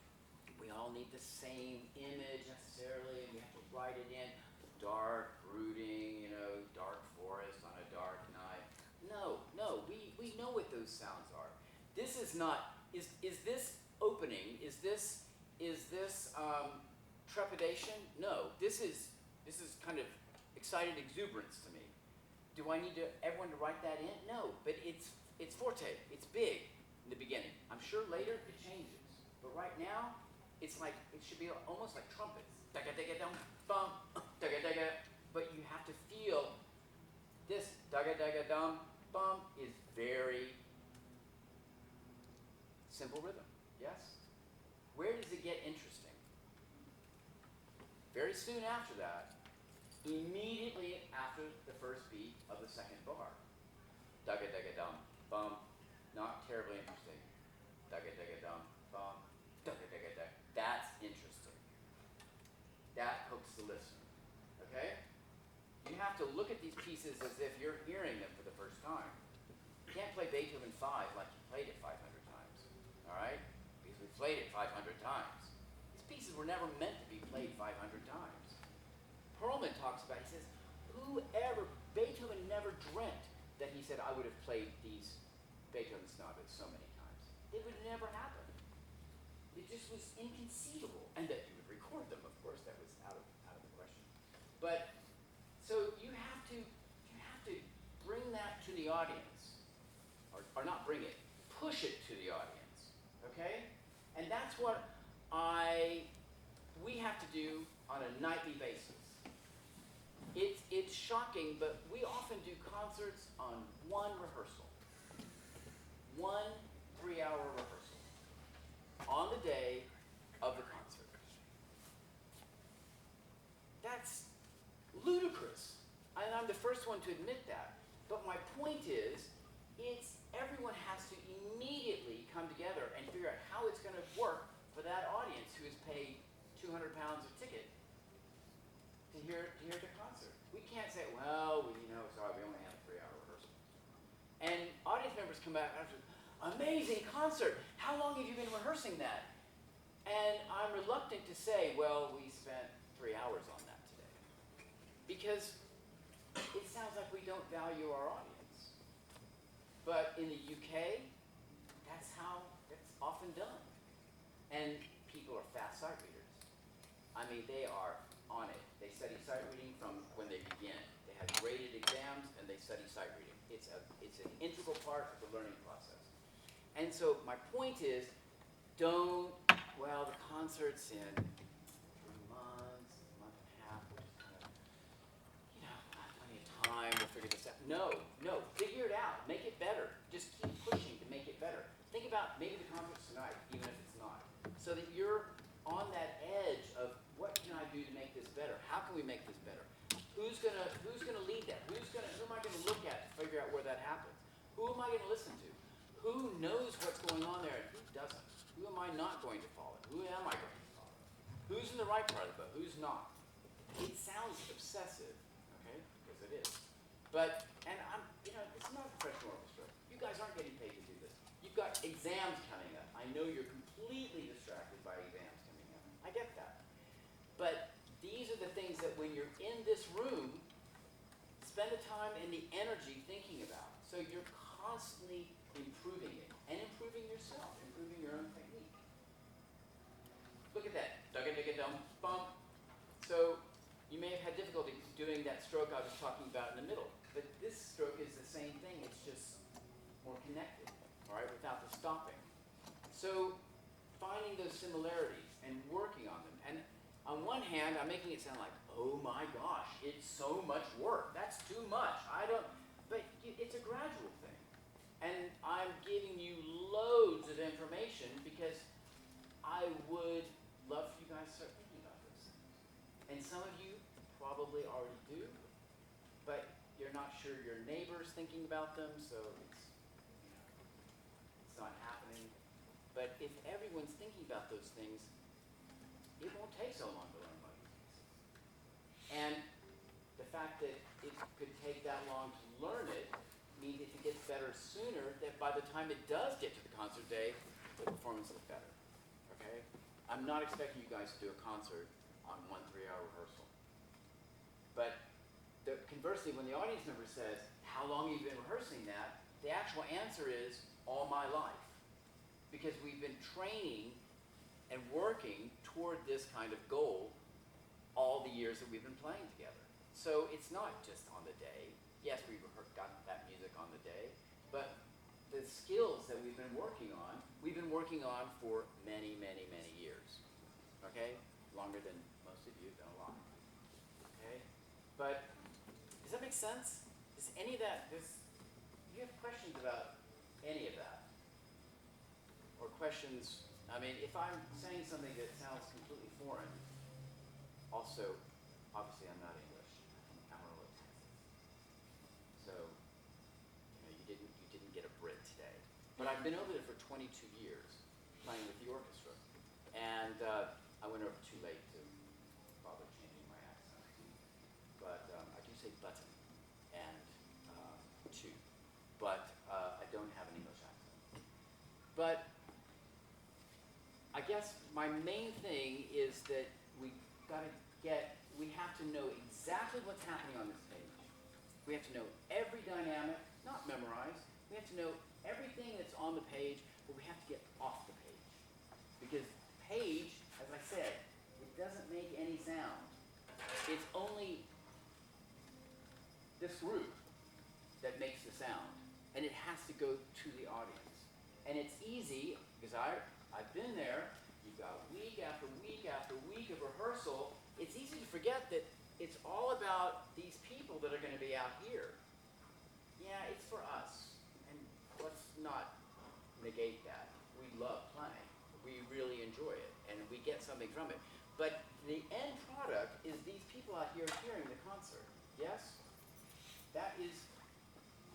Speaker 1: we all need the same image necessarily, and we have to write it in. Dark, brooding, dark forest on a dark night. No, we know what those sounds are. This is not, is this opening, is this trepidation? No, this is kind of excited exuberance to me. Do I need everyone to write that in? No, but it's forte. It's big in the beginning. I'm sure later it changes, but right now it's like it should be almost like trumpets. Daga daga dum bum, daga daga. But you have to feel this daga daga dum bum is very simple rhythm. Yes. Where does it get interesting? Very soon after that. Immediately after the first beat of the second bar. Dugga dugga dum bum. Not terribly interesting. Dugga dugga dum bum. Dugga dugga dug. That's interesting. That hooks the listener. Okay? You have to look at these pieces as if you're hearing them for the first time. You can't play Beethoven 5 like you played it 500 times. Alright? Because we played it 500 times. These pieces were never meant to be played 500 times. Perlman talks about, he says, Beethoven never dreamt that he said, I would have played these Beethoven sonatas so many times. It would never happen. It just was inconceivable. And that you would record them, of course, that was out of the question. But, so you have to bring that to the audience. Or not bring it, push it to the audience. Okay? And that's what we have to do on a nightly basis. It's shocking, but we often do concerts on one rehearsal. 1 3-hour rehearsal. On the day of the concert. That's ludicrous. And I'm the first one to admit that. But my point is, everyone has to immediately come together and figure out how it's going to work for that audience who has paid £200 a ticket to hear the concert. We can't say, well, sorry, we only have a 3-hour rehearsal. And audience members come back after, amazing concert. How long have you been rehearsing that? And I'm reluctant to say, well, we spent 3 hours on that today. Because it sounds like we don't value our audience. But in the UK, that's how it's often done. And people are fast sight readers. I mean, they are on it. They study sight reading from when they begin. They have graded exams and they study sight reading. It's an integral part of the learning process. And so my point is, the concert's in 3 months, a month and a half, we're just kind of, not plenty of time, we'll figure this out. No, figure it out, make it better. Just keep pushing to make it better. Think about maybe the concert's tonight, even if it's not. So that you're on that edge of what can I do to make this better? How can we make this better? Who's gonna lead that? Who am I gonna look at to figure out where that happens? Who am I gonna listen to? Who knows what's going on there and who doesn't? Who am I not going to follow? Who am I going to follow? Who's in the right part of the boat? Who's not? It sounds obsessive, okay? Because it is. But, and it's not a professional orchestra. You guys aren't getting paid to do this. You've got exams coming up. I know you're completely distracted by exams coming up. I get that. But these are the things that when you're in this room, spend the time and the energy thinking about. So you're constantly improving it and improving yourself, improving your own technique. Look at that. Dugga-dugga-dum, bump. So you may have had difficulty doing that stroke I was talking about in the middle. But this stroke is the same thing. It's just more connected, all right, without the stopping. So finding those similarities and working on them. And on one hand, I'm making it sound like, oh my gosh, it's so much work. That's too much. But it's a gradual thing. And I'm giving you loads of information because I would love for you guys to start thinking about those things. And some of you probably already do, but you're not sure your neighbor's thinking about them, so it's not happening. But if everyone's thinking about those things, it won't take so long to learn about these pieces. And the fact that it could take that long to learn it means if it gets better sooner, that by the time it does get to the concert day, the performance will be better. Okay? I'm not expecting you guys to do a concert on 1 3-hour rehearsal. But conversely, when the audience member says, how long have you been rehearsing that? The actual answer is, all my life. Because we've been training and working toward this kind of goal all the years that we've been playing together. So it's not just on the day. yes, we got that music on the day, but the skills that we've been working on for many, many, many years. Okay? Longer than most of you, been a lot. Okay? But does that make sense? Does any of that, do you have questions about any of that? Or questions, I mean, if I'm saying something that sounds completely foreign, also, obviously I'm not English. I'm Amarillo, Texas. So, you didn't get a Brit today. But I've been over there for 22 years, playing with the orchestra. And I went over too late to bother changing my accent. But I do say button and two. But I don't have an English accent. But I guess my main thing is that we have to know exactly what's happening on this page. We have to know every dynamic, not memorize. We have to know everything that's on the page, but we have to get off the page. Because the page, as I said, it doesn't make any sound. It's only this group that makes the sound. And it has to go to the audience. And it's easy, because I've been there. You've got week after week after week of rehearsal. It's easy to forget that it's all about these people that are going to be out here. Yeah, it's for us. And let's not negate that. We love playing. We really enjoy it. And we get something from it. But the end product is these people out here hearing the concert. Yes? That is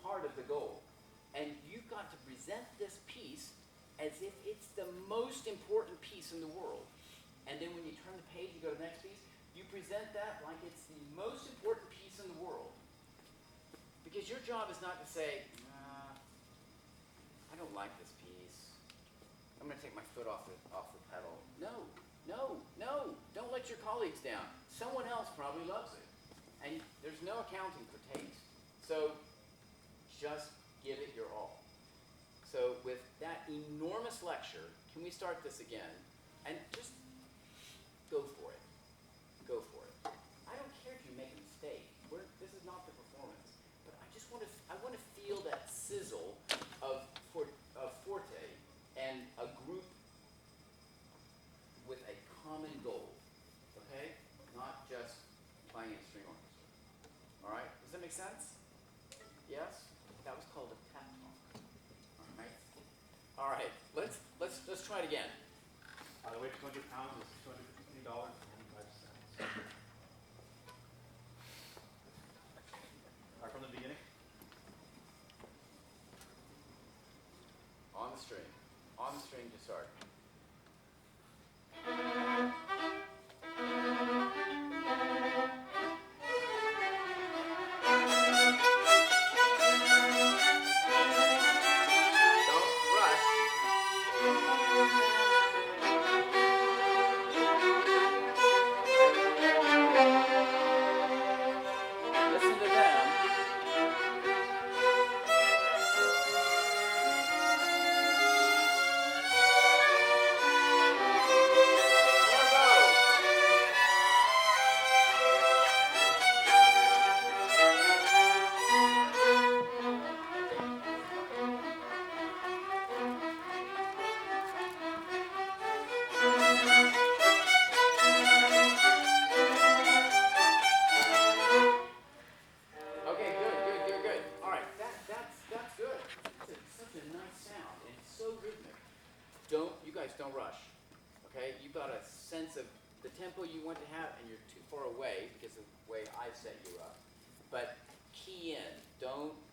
Speaker 1: part of the goal. And you've got to present this piece as if it's the most important piece in the world. And then when you turn the page, you go to the next piece, you present that like it's the most important piece in the world. Because your job is not to say, nah, I don't like this piece. I'm going to take my foot off the pedal. No, no, no. Don't let your colleagues down. Someone else probably loves it. And there's no accounting for taste. So just give it your all. So with that enormous lecture, can we start this again? And just go for it. Go for it. I don't care if you make a mistake. This is not the performance. But I want to feel that sizzle of forte and a group with a common goal. Okay? Not just playing in a string orchestra. All right? Does that make sense? Yes? That was called a pep talk. All right? All right. Let's try it again.
Speaker 4: By the way, 200 pounds is $250.95. Right from the beginning.
Speaker 1: On the string. On the string to start. Don't rush. Listen to them. More bow. Okay, good. All right, that's good. It's such a nice sound, and it's so rhythmic. You guys don't rush. Okay, you've got a sense of the tempo you want to have, and you're too far away because of the way I set you up. But key in.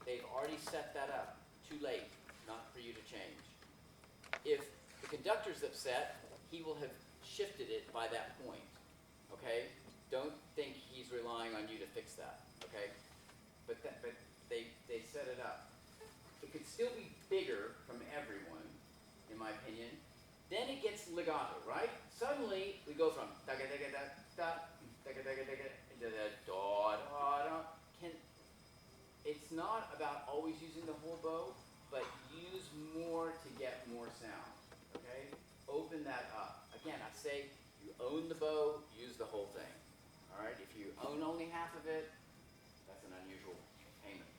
Speaker 1: They've already set that up. Too late, not for you to change. If the conductor's upset, he will have shifted it by that point. Okay? Don't think he's relying on you to fix that. Okay? But they set it up. It could still be bigger from everyone, in my opinion. Then it gets legato, right? Suddenly we go from da da da da da da da da da da da da. It's not about always using the whole bow, but use more to get more sound. Okay? Open that up. Again, I say you own the bow, use the whole thing. All right? If you own only half of it, that's an unusual payment.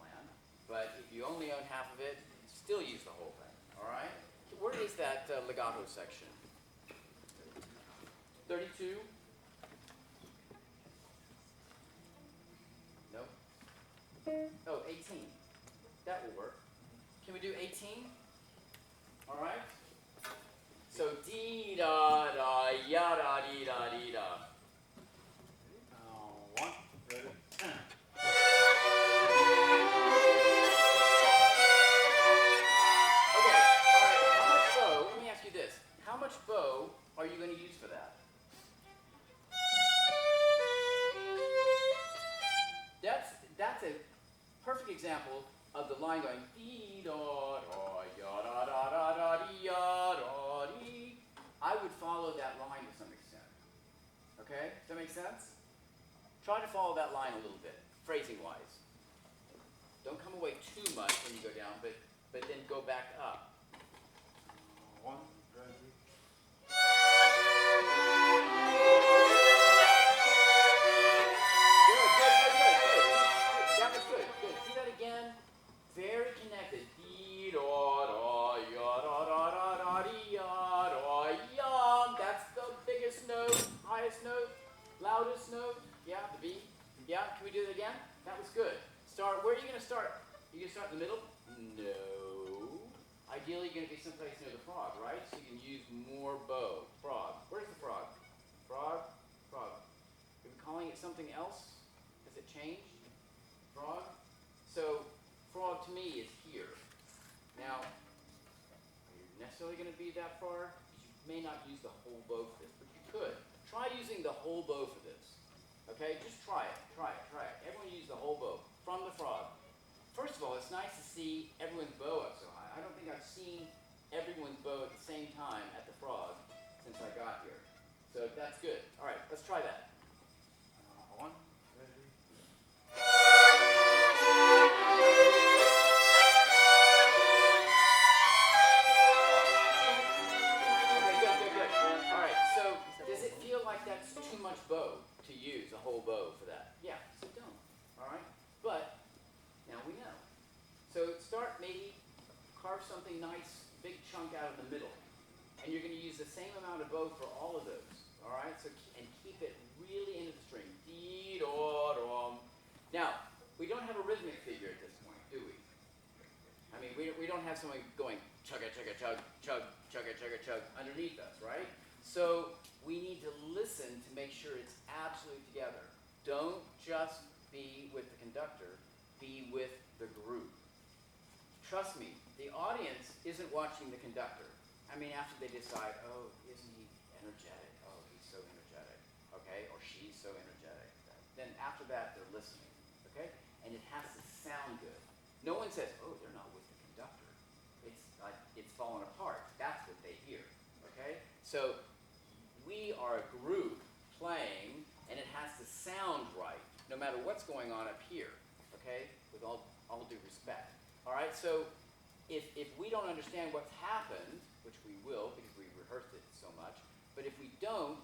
Speaker 1: still use the whole thing, all right? Where is that legato section? 32? No? Oh, 18. That will work. Can we do 18? All right? So dee da da ya da dee da dee da.
Speaker 2: One, ready, and.
Speaker 1: Okay, all right. How much bow? Let me ask you this. How much bow are you going to use for that? That's a perfect example of the line going dee da da ya da da da da dee ya da dee. I would follow that line to some extent. Okay? Does that make sense? Try to follow that line a little bit, phrasing wise. Don't come away too much when you go down, but then go back up.
Speaker 2: One, ready.
Speaker 1: Good. That was good. Good. Do that again. Very connected. Dee da da ya da da da da dee ya da yum. That's the biggest note, highest note, loudest note. Yeah, the B. Yeah, can we do it again? That was good. Start. Where are you going to start? You going to start in the middle? No. Ideally, you're going to be someplace near the frog, right? So you can use more bow. Frog. Where's the frog? Frog. Frog. Are we calling it something else? Has it changed? Frog? So, frog to me is here. Now, are you necessarily going to be that far? You may not use the whole bow for this, but you could. Try using the whole bow for this. Okay? Just try it. Try it. Try it. Everyone use the whole bow from the frog. First of all, it's nice to see everyone's bow up so high. I don't think I've seen everyone's bow at the same time at the frog since I got here. So that's good. All right, let's try that.
Speaker 2: One, ready.
Speaker 1: Okay, good. All right, so does it feel like that's too much bow to use, a whole bow for that? Yeah, so don't. All right, but now we know. So start maybe carve something nice, big chunk out of the middle. And you're going to use the same amount of bow for all of those. All right? So and keep it really into the string. Dee da dum. Now, we don't have a rhythmic figure at this point, do we? I mean, we don't have someone going chugga chugga chug chug chugga chugga chug underneath us, right? So we need to listen to make sure it's absolutely together. Don't just be with the conductor, be with the group. Trust me, the audience isn't watching the conductor. I mean, after they decide, oh, isn't he energetic? Oh, he's so energetic, okay? Or she's so energetic. Then after that, they're listening, okay? And it has to sound good. No one says, oh, they're not with the conductor. It's like it's fallen apart. That's what they hear, okay? So we are a group playing, and it has to sound right, no matter what's going on up here, okay? With all due respect. All right, so if we don't understand what's happened, which we will because we rehearsed it so much, but if we don't,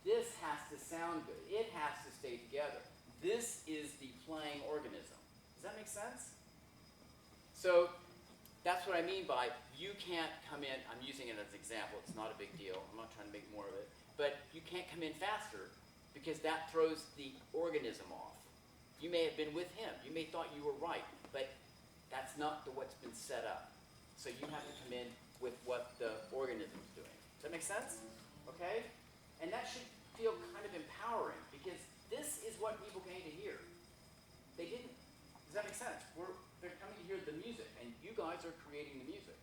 Speaker 1: this has to sound good. It has to stay together. This is the playing organism. Does that make sense? So that's what I mean by you can't come in, I'm using it as an example, it's not a big deal, I'm not trying to make more of it, but you can't come in faster because that throws the organism off. You may have been with him, you may have thought you were right, but that's not what's been set up. So you have to come in with what the organism's doing. Does that make sense? Okay? And that should feel kind of empowering because this is what people came to hear. They didn't. Does that make sense? They're coming to hear the music, and you guys are creating the music.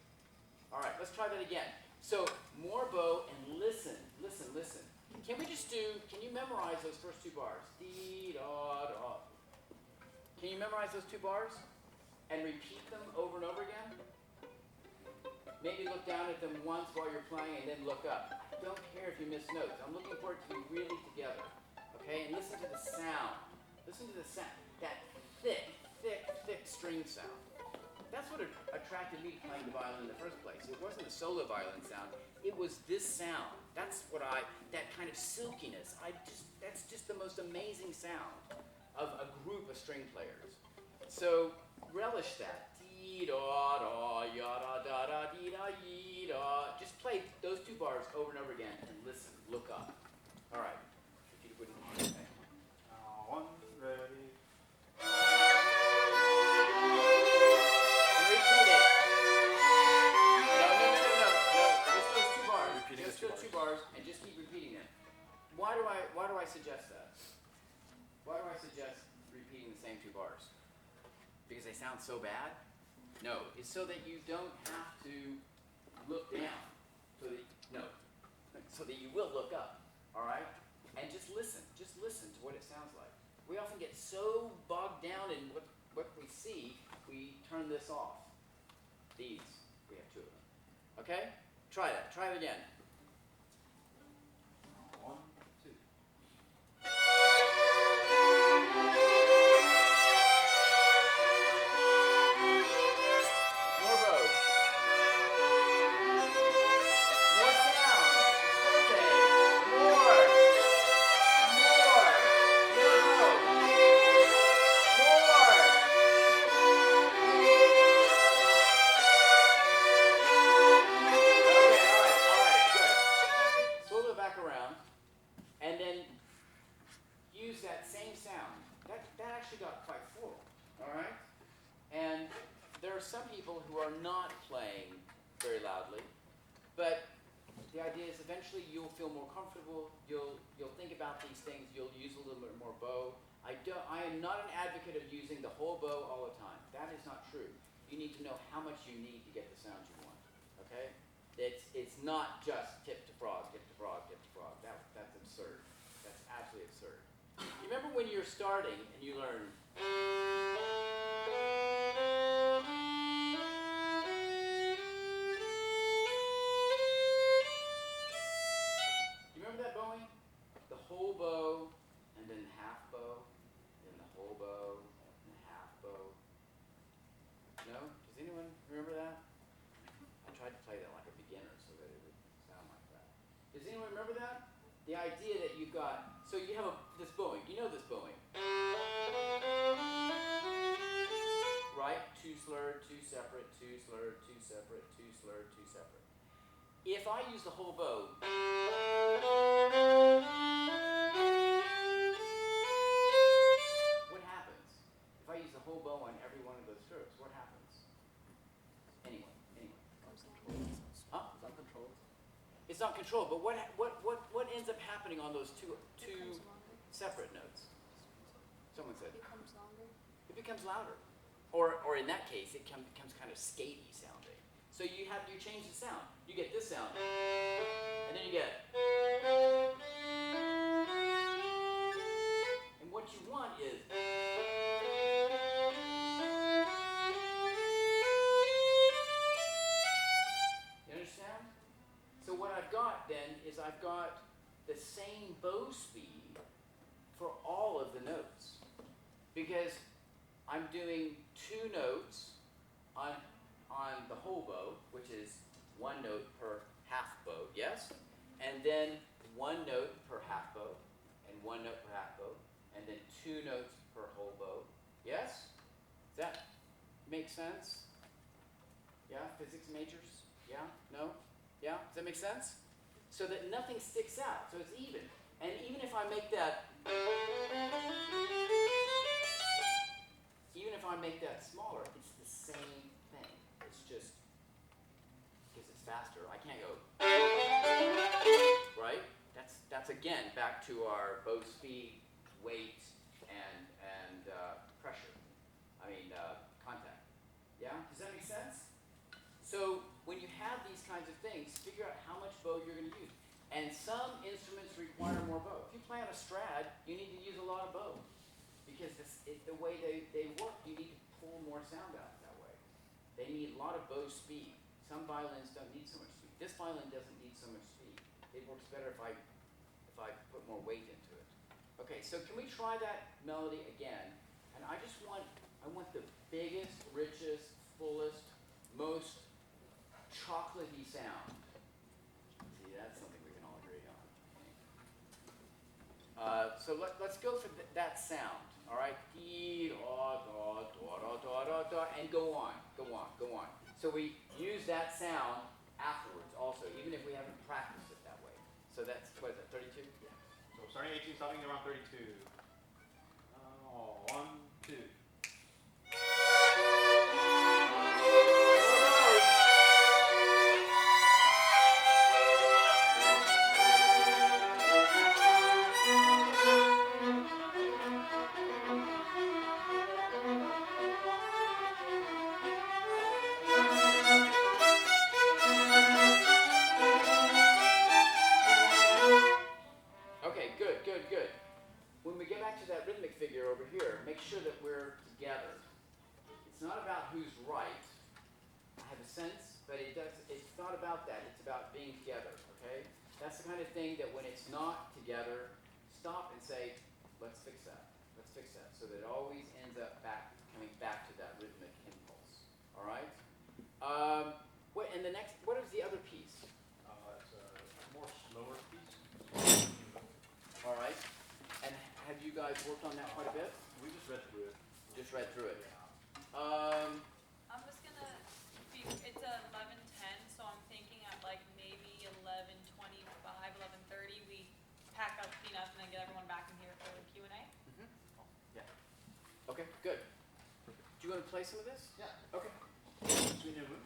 Speaker 1: All right, let's try that again. So more bow and listen, listen, listen. Can you memorize those first two bars? Dee, da, da. Can you memorize those two bars? And repeat them over and over again? Maybe look down at them once while you're playing and then look up. I don't care if you miss notes. I'm looking for it to be really together. Okay? And listen to the sound. Listen to the sound. That thick, thick, thick string sound. That's what attracted me to playing the violin in the first place. It wasn't the solo violin sound. It was this sound. That's what that kind of silkiness. That's just the most amazing sound of a group of string players. So relish that. dee da da, ya da da da dee da yee da. Just play those two bars over and over again and listen, look up. All right. If you wouldn't mind, okay.
Speaker 2: One, ready.
Speaker 1: And repeat it. No. Just those two bars.
Speaker 3: Repeating
Speaker 1: Just
Speaker 3: the
Speaker 1: those
Speaker 3: two
Speaker 1: two bars and just keep repeating them. Why do I suggest that? Why do I suggest repeating the same two bars? Because they sound so bad? No, it's so that you don't have to look down. So that you will look up. All right? And just listen to what it sounds like. We often get so bogged down in what we see, we turn this off. These, we have two of them. Okay? Try that. Try it again.
Speaker 2: 1, 2.
Speaker 1: More bow. More sound. Forte. More. More bow. More. Okay, all right, good. Swivel it back around, and then use that same sound. That actually got quite full, all right? And there are some people who are not playing very loudly, but the idea is eventually you'll feel more comfortable, you'll think about these things, you'll use a little bit more bow. I am not an advocate of using the whole bow all the time. That is not true. You need to know how much you need to get the sounds you want, okay? It's not just tip to frog, tip to frog, tip to frog. That's absurd. That's absolutely absurd. You remember when you're starting and you learn. You remember that bowing? The whole bow, and then half bow, then the whole bow, and the half bow. No? Does anyone remember that? I tried to play that like a beginner so that it would sound like that. Does anyone remember that? The idea that you've got, so you have this bowing, you know this bowing. Right? Two slurred, two separate, two slurred, two separate, two slurred, two separate. If I use the whole bow, what happens? If I use the whole bow on every one of those strokes, what happens? Anyone? Huh?
Speaker 3: Is that controlled?
Speaker 1: It's not controlled, but what ends up happening on those two separate notes? Someone said.
Speaker 5: It becomes longer.
Speaker 1: It becomes louder. Or in that case, it becomes kind of skatey sounding. So you change the sound. You get this sound, and then you get. And what you want is. You understand? So what I've got then is I've got the same bow speed for all of the notes. Because I'm doing two notes on the whole bow, which is one note per half bow, yes? And then one note per half bow, and one note per half bow, and then two notes per whole bow, yes? Does that make sense? Yeah, physics majors? Yeah? No? Yeah? Does that make sense? So that nothing sticks out, so it's even. And even if I make that smaller, it's the same thing. It's just because it's faster. I can't go right. That's again back to our bow speed, weight, and pressure. Contact. Yeah. Does that make sense? So when you have these kinds of things, figure out how much bow you're going to use. And some instruments require more bow. If you play on a Strad, you need to use a lot of bow. Because the way they work, you need to pull more sound out that way. They need a lot of bow speed. Some violins don't need so much speed. This violin doesn't need so much speed. It works better if I put more weight into it. Okay, so can we try that melody again? And I want the biggest, richest, fullest, most chocolatey sound. See, that's something we can all agree on. So let's go for that sound. All right, dee da da da da da da, and go on. So we use that sound afterwards also, even if we haven't practiced it that way. So that's, what is that, 32? Yeah.
Speaker 2: So starting 18, stopping around 32. 1, 2.
Speaker 1: Okay, good, good, good. When we get back to that rhythmic figure over here, make sure that we're together. It's not about who's right. I have a sense, but it's not about that. It's about being together, okay? That's the kind of thing that when it's not together, stop and say, let's fix that. Let's fix that. So that it always ends up coming back to that rhythmic impulse. All right? And the next, what is the other piece?
Speaker 2: It's a more slower piece.
Speaker 1: All right. And have you guys worked on that quite a bit?
Speaker 2: We just read through it.
Speaker 1: Just read through it.
Speaker 5: I'm just gonna it's 11:10, so I'm thinking at like maybe 11:25, 11:30, we pack up cleanup and then get everyone back in here for the Q&A.
Speaker 1: Yeah. Okay, good. Do you want to play some of this?
Speaker 2: Yeah.
Speaker 1: Okay.
Speaker 2: Between your room.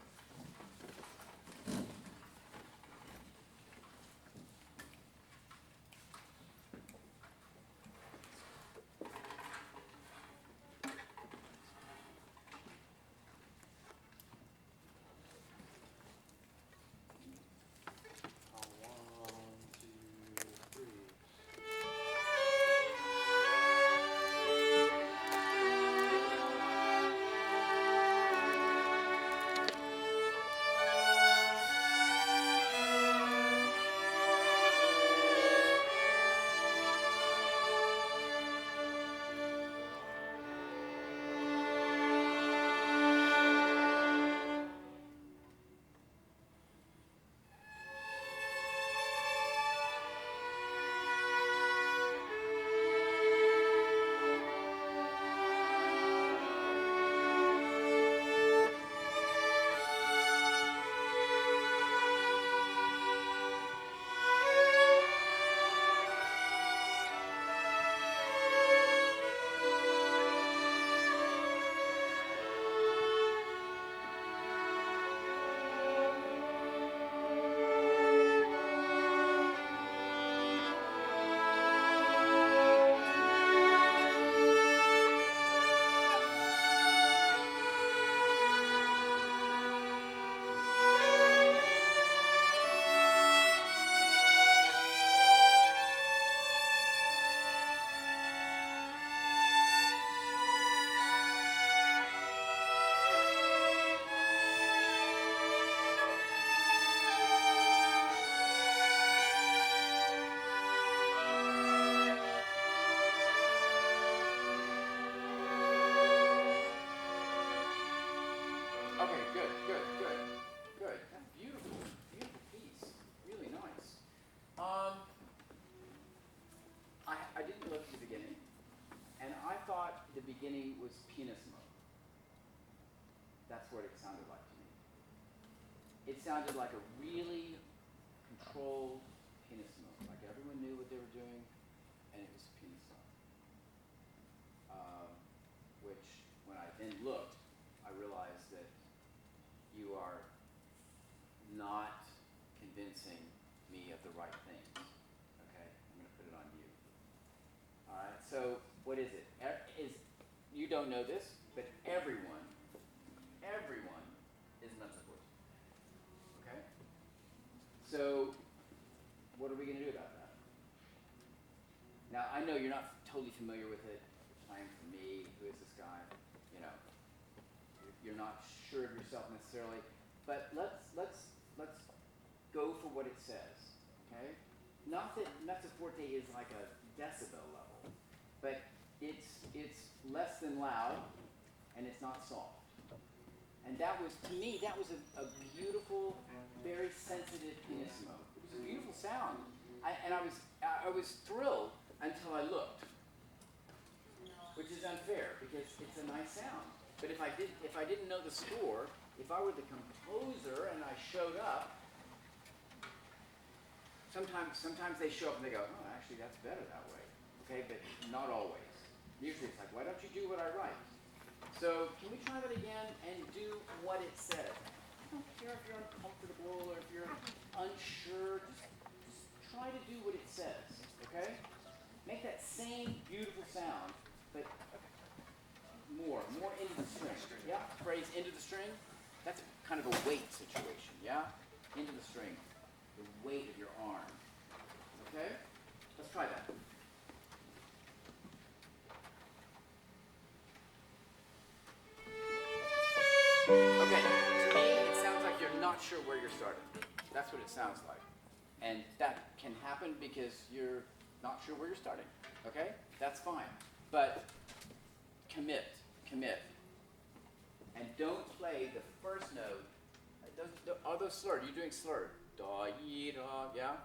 Speaker 1: Okay, good, good, good, good. That's beautiful, beautiful piece. Really nice. I didn't look at the beginning, and I thought the beginning was pianissimo. That's what it sounded like to me. It sounded like a really controlled pianissimo, like everyone knew what they were doing, and it was pianissimo. Which, when I then looked, I realized that you are not convincing me of the right things. Okay, I'm going to put it on you. All right. So what is it? You don't know this, but everyone is metaphors. Okay. So what are we going to do about that? Now I know you're not totally familiar with it. You're playing for me. Who is this guy? You know. You're not sure of yourself necessarily, but let's go for what it says, okay? Not that mezzo forte is like a decibel level, but it's less than loud, and it's not soft. And that was, to me, that was a beautiful, very sensitive pianissimo. It was a beautiful sound, and I was thrilled until I looked, which is unfair because it's a nice sound. But if I didn't know the score, If I were the composer and I showed up, sometimes they show up and they go, oh, actually that's better that way. Okay, but not always. Usually it's like, why don't you do what I write? So can we try that again and do what it says? I don't care if you're uncomfortable or if you're unsure, just try to do what it says, okay? Make that same beautiful sound, but more into the string. Yeah, phrase into the string. That's kind of a weight situation, yeah? Into the string, the weight of your arm. Okay? Let's try that. Okay, to me, it sounds like you're not sure where you're starting. That's what it sounds like. And that can happen because you're not sure where you're starting. Okay? That's fine. But commit. And don't play the first note. Are those slurred? You're doing slurred. Da, yi, da, yeah?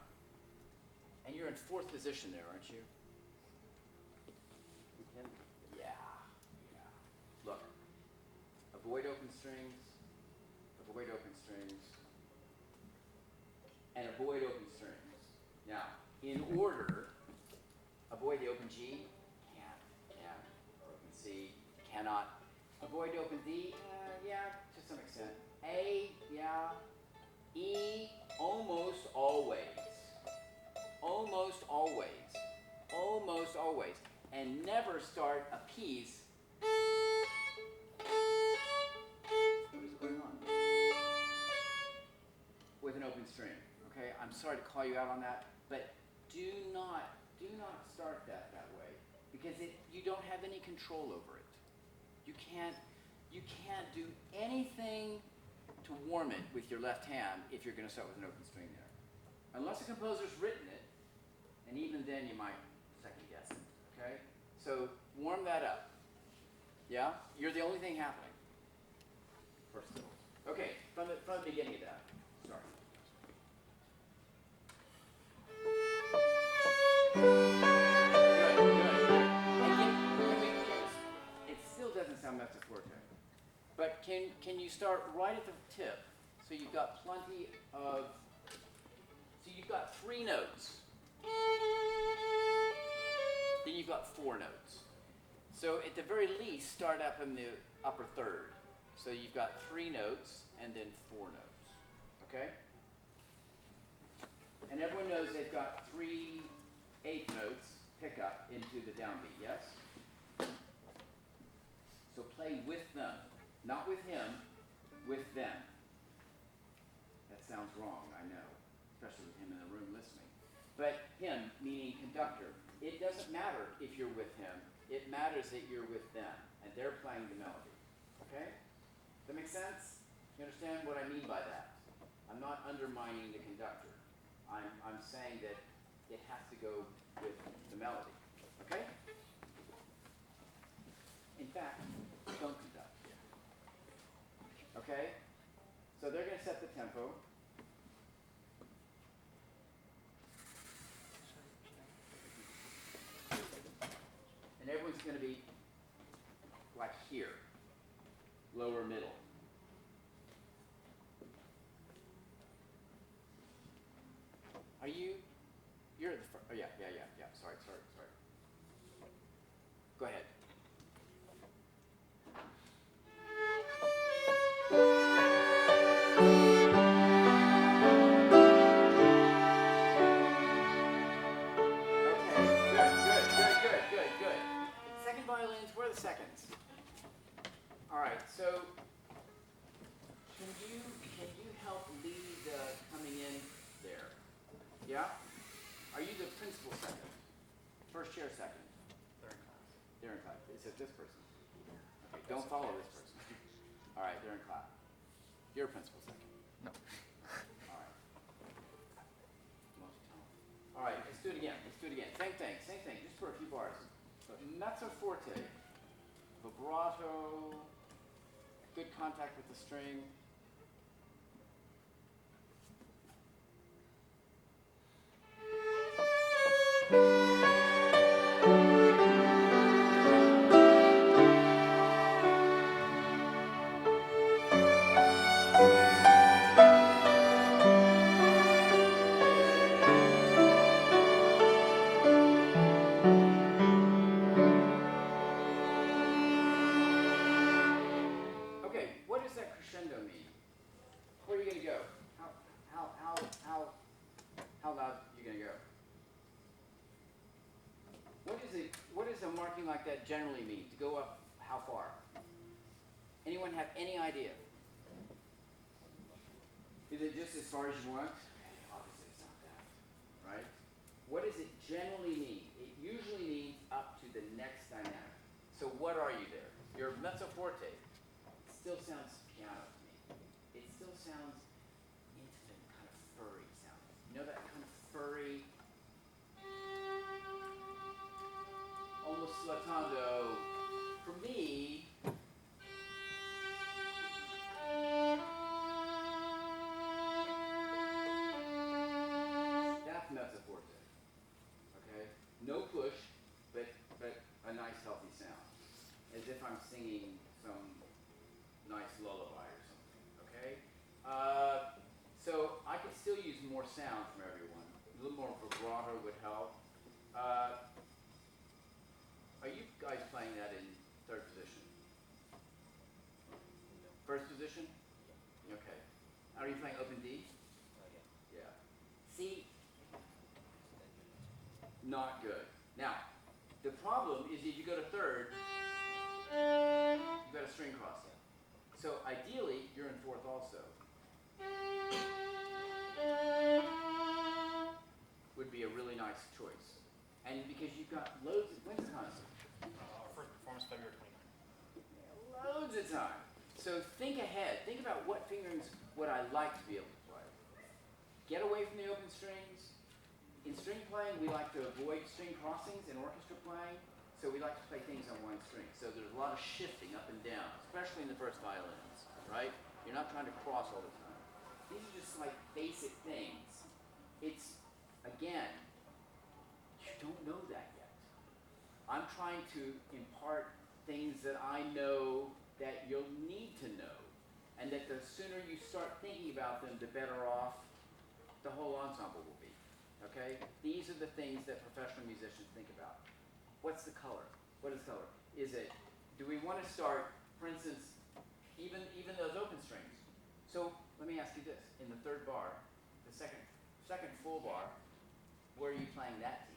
Speaker 1: And you're in fourth position there, aren't you? Yeah. Look. Avoid open strings. Avoid open strings. And avoid open strings. Now, in order, avoid the open G. Can't. Open C. Cannot. Avoid open D. Yeah, to some extent. A. Yeah. E. Almost always. Almost always. And never start a piece. What is going on? With an open string. Okay? I'm sorry to call you out on that, but do not start that way. Because you don't have any control over it. You can't do anything to warm it with your left hand if you're going to start with an open string there. Unless the composer's written it, and even then you might second guess it, okay? So warm that up. Yeah? You're the only thing happening. First of all. Okay, from the beginning of that. Sorry. Good. It still doesn't sound mezzo forte. But can you start right at the tip? So you've got plenty of, so you've got 3 notes. Then you've got 4 notes. So at the very least, start up in the upper third. So you've got 3 notes and then 4 notes. Okay? And everyone knows they've got 3 8th notes pick up into the downbeat, yes? So play with them. Not with him, with them. That sounds wrong, I know, especially with him in the room listening. But him, meaning conductor, it doesn't matter if you're with him. It matters that you're with them, and they're playing the melody. Okay? Does that make sense? You understand what I mean by that? I'm not undermining the conductor. I'm saying that it has to go with the melody. Okay? In fact, don't conduct. Okay? So they're going to set the tempo. And everyone's going to be like here, lower middle. Are you? You're at the front. Oh, yeah. Sorry. Go ahead. Okay, good. Second violins, where are the seconds? All right, so can you help lead coming in there? Yeah? Are you the principal second? First chair second? They're in class. Is it this person? Okay, don't follow this person. All right, they're in class. You're principal second.
Speaker 3: No.
Speaker 1: All right. Most tone. All right, let's do it again. Same thing, just for a few bars. But mezzo forte, vibrato, good contact with the string. are you gonna go? How loud are you gonna go? What does a marking like that generally mean? To go up how far? Anyone have any idea? Is it just as far as you want? Okay, obviously it's not that, right? What does it generally mean? It usually means up to the next dynamic. So what are you there? You're mezzo forte. It still sounds piano to me. It still sounds intimate, kind of furry sound. You know that kind of furry, almost slatando. For me, that's mezzo forte. Okay? No push, but a nice healthy sound. As if I'm singing some nice lullaby or something. Okay? So I could still use more sound from everyone. A little more vibrato would help. Are you guys playing that in third position? First position? Okay. Are you playing open D? Yeah. See? Not good. Now, the problem is if you go to third, you've got a string crossing. So ideally, you're in fourth also. Would be a really nice choice. And because you've got loads of, when's the concert?
Speaker 2: Our first performance, February 29th.
Speaker 1: Loads of time. So think ahead. Think about what fingerings would I like to be able to play. Get away from the open strings. In string playing, we like to avoid string crossings in orchestra playing. So we like to play things on one string. So there's a lot of shifting up and down, especially in the first violins, right? You're not trying to cross all the time. These are just like basic things. It's, again, you don't know that yet. I'm trying to impart things that I know that you'll need to know. And that the sooner you start thinking about them, the better off the whole ensemble will be. Okay? These are the things that professional musicians think about. What's the color? What is color? Is it, do we want to start, for instance, even those open strings? So let me ask you this. In the third bar, the second full bar, where are you playing that D?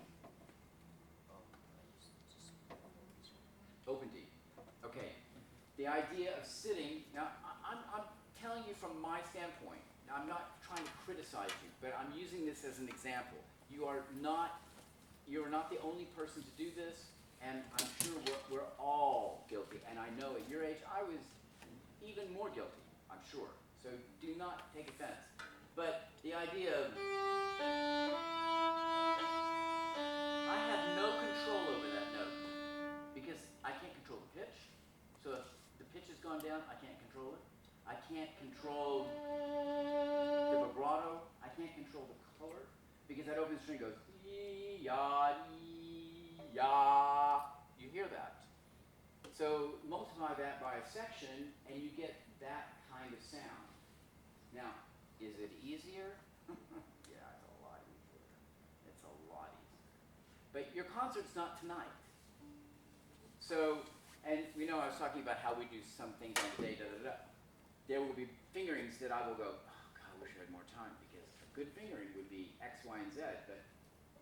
Speaker 1: Open D. Okay. The idea of sitting, now I'm telling you from my standpoint, now I'm not trying to criticize you, but I'm using this as an example. You are not the only person to do this, and I'm sure we're all guilty. And I know at your age, I was even more guilty, I'm sure. So do not take offense. But the idea of, I have no control over that note, because I can't control the pitch. So if the pitch has gone down, I can't control it. I can't control the vibrato. I can't control the color, because that open string goes, ya, ya. You hear that. So multiply that by a section, and you get that kind of sound. Now, is it easier? Yeah, it's a lot easier. It's a lot easier. But your concert's not tonight. So, and we know I was talking about how we do some things on the day, There will be fingerings that I will go, oh God, I wish I had more time, because a good fingering would be X, Y, and Z, but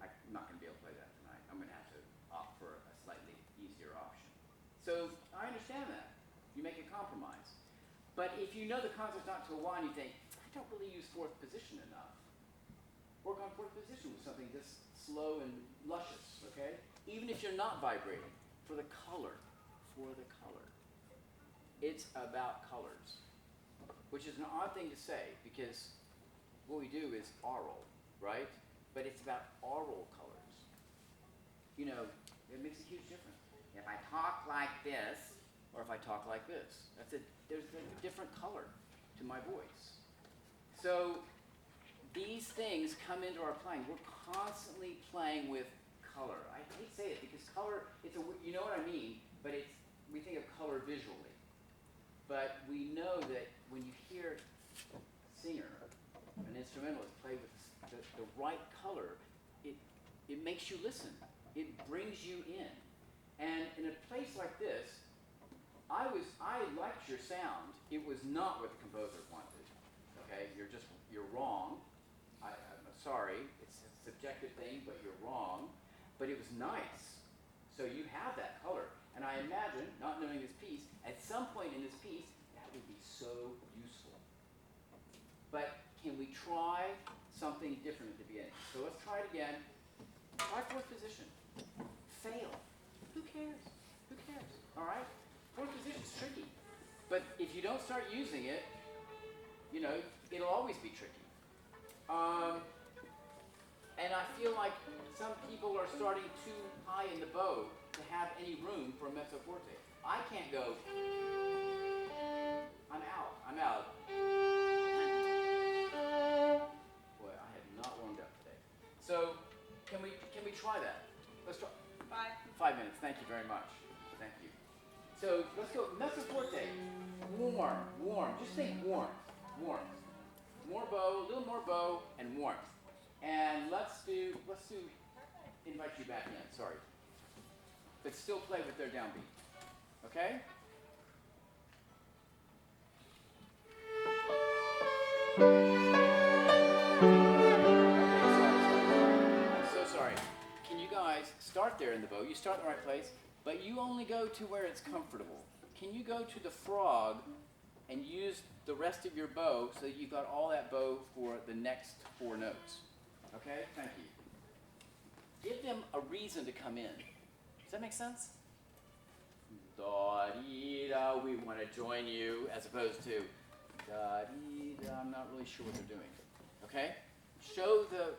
Speaker 1: I'm not going to be able to play that tonight. I'm going to have to opt for a slightly easier option. So I understand that. You make a compromise. But if you know the concert's not till 1, you think, I don't really use fourth position enough. Work on fourth position with something this slow and luscious, okay? Even if you're not vibrating, for the color. It's about colors, which is an odd thing to say, because what we do is aural, right? But it's about aural colors. You know, it makes a huge difference. If I talk like this, or if I talk like this, there's a different color to my voice. So these things come into our playing. We're constantly playing with color. I hate to say it, because color, you know what I mean, but we think of color visually. But we know that when you hear a singer, an instrumentalist play with the right color, it makes you listen. It brings you in. And in a place like this, I liked your sound. It was not what the composer wanted. okay? You're wrong. I'm sorry, it's a subjective thing, but you're wrong. But it was nice. So you have that color. And I imagine, not knowing this piece, at some point in this piece, that would be so useful. But can we try something different at the beginning? So let's try it again. Try fourth position. Fail. Who cares? Who cares? All right? Fourth position is tricky. But if you don't start using it, you know, it'll always be tricky. And I feel like some people are starting too high in the bow to have any room for a mezzo forte. I can't go, I'm out. Boy, I have not warmed up today. So, can we try that? Let's try. 5 minutes, thank you very much. Thank you. So, let's go, mezzo forte. Warm, just think warm. More bow, a little more bow, and warmth. And let's do, invite you back in, sorry. But still play with their downbeat, okay? I'm so sorry. Can you guys start there in the bow? You start in the right place, but you only go to where it's comfortable. Can you go to the frog and use the rest of your bow so that you've got all that bow for the next 4 notes? Okay, thank you. Give them a reason to come in. Does that make sense? Da-dee-da, we want to join you, as opposed to da-dee-da, I'm not really sure what they're doing. Okay? Show the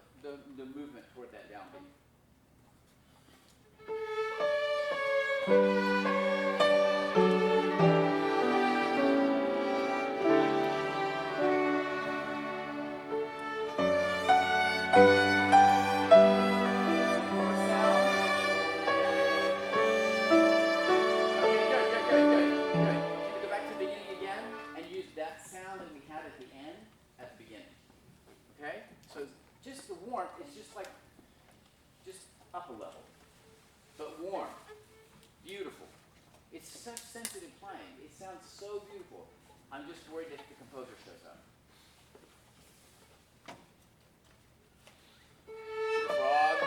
Speaker 1: movement toward that downbeat. Up a level, but warm, beautiful. It's such sensitive playing. It sounds so beautiful. I'm just worried if the composer shows up. Frog.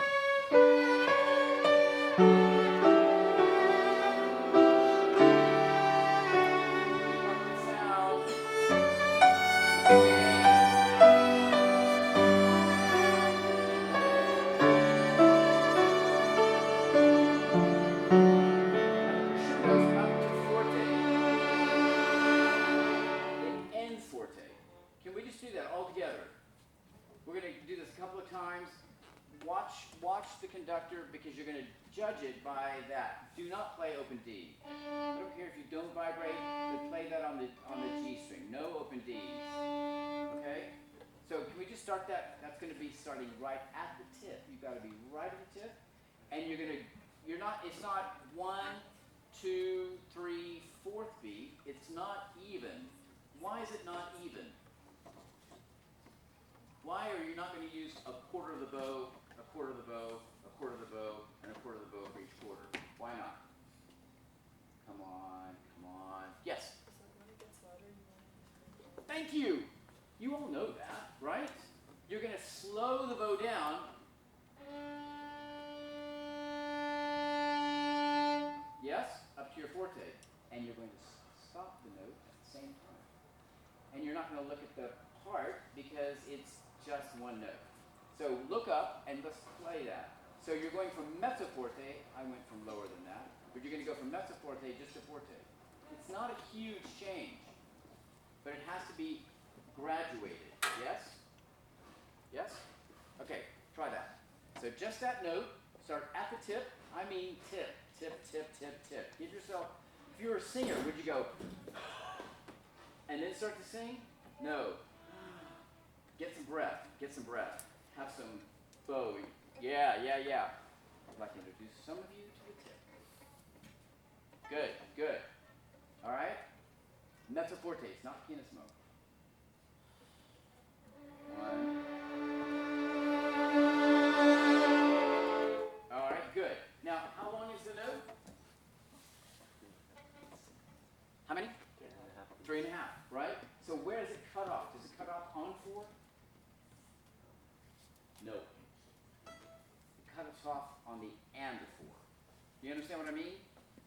Speaker 1: Because you're going to judge it by that. Do not play open D. I don't care if you don't vibrate, but play that on the G string. No open Ds. Okay? So can we just start that? That's going to be starting right at the tip. You've got to be right at the tip. And it's not 1, 2, 3, 4th beat. It's not even. Why is it not even? Why are you not going to use a quarter of the bow, a quarter of the bow, a quarter of the bow, and a quarter of the bow for each quarter? Why not? Come on. Yes? Thank you! You all know that, right? You're going to slow the bow down. Yes? Up to your forte. And you're going to stop the note at the same time. And you're not going to look at the part because it's just one note. So look up and let's play that. So you're going from mezzo forte, I went from lower than that, but you're going to go from mezzo forte just to forte. It's not a huge change, but it has to be graduated. Yes? Yes? Okay, try that. So just that note, start at the tip, I mean tip, tip, tip, tip, tip. Give yourself, if you were a singer, would you go, and then start to sing? No. Get some breath, have some bow. Yeah. I'd like to introduce some of you to the tip. Good. All right? Mezzo forte, not pianissimo. 1. All right, good. Now, how long is the note? How many? 3.5, right? So where does it cut off? Does it cut off You understand what I mean?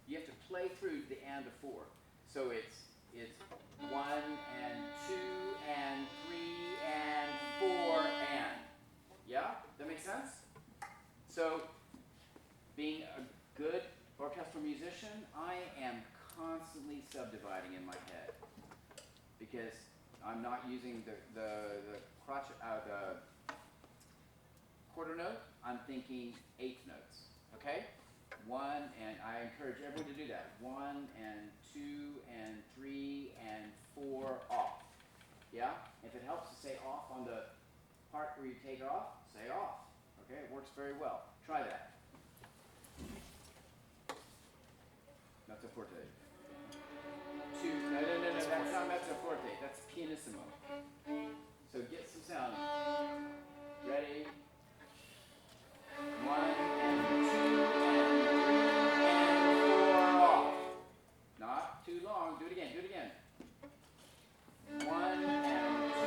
Speaker 1: You have to play through the and before. So it's 1 and 2 and 3 and 4 and. Yeah? That makes sense? So, being a good orchestral musician, I am constantly subdividing in my head because I'm not using the quarter note. I'm thinking eighth notes. Okay? 1 and I encourage everyone to do that. 1 and 2 and 3 and 4 off. Yeah? If it helps to say off on the part where you take it off, say off. Okay? It works very well. Try that. Mezzo forte. 2. No. That's not mezzo forte. That's pianissimo. So get some sound. Ready? 1 and 2 and 3 and 4 off. Not too long. Do it again. 1 and 2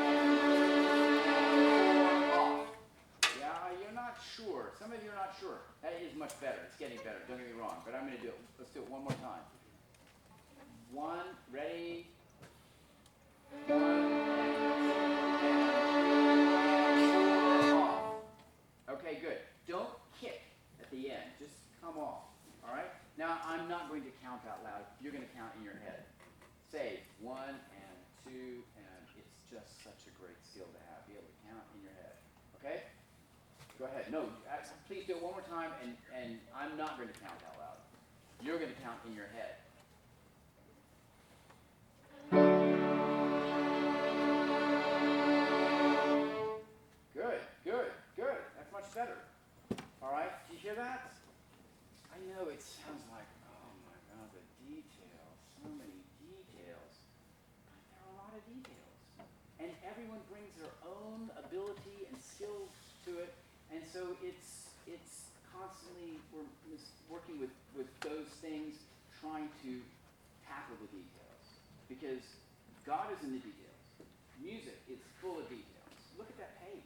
Speaker 1: and 3 and 4 off. Yeah, you're not sure. Some of you are not sure. That is much better. It's getting better. Don't get me wrong. But I'm going to do it. Let's do it one more time. 1. Ready? 1 and 2 and 3 and 4 off. Okay, good. Don't kick at the end. Just come off. All right? Now, I'm not going to count out loud. You're going to count in your head. Say 1 and 2, and it's just such a great skill to have. Be able to count in your head. Okay? Go ahead. No, please do it one more time, and I'm not going to count out loud. You're going to count in your head. Good. That's much better. All right? Do you hear that? I know it sounds like, oh my God, the details. So many details. But there are a lot of details. And everyone brings their own ability and skill to it. And so it's constantly, we're working with those things, trying to tackle the details. Because God is in the details. Music is full of details. Look at that page.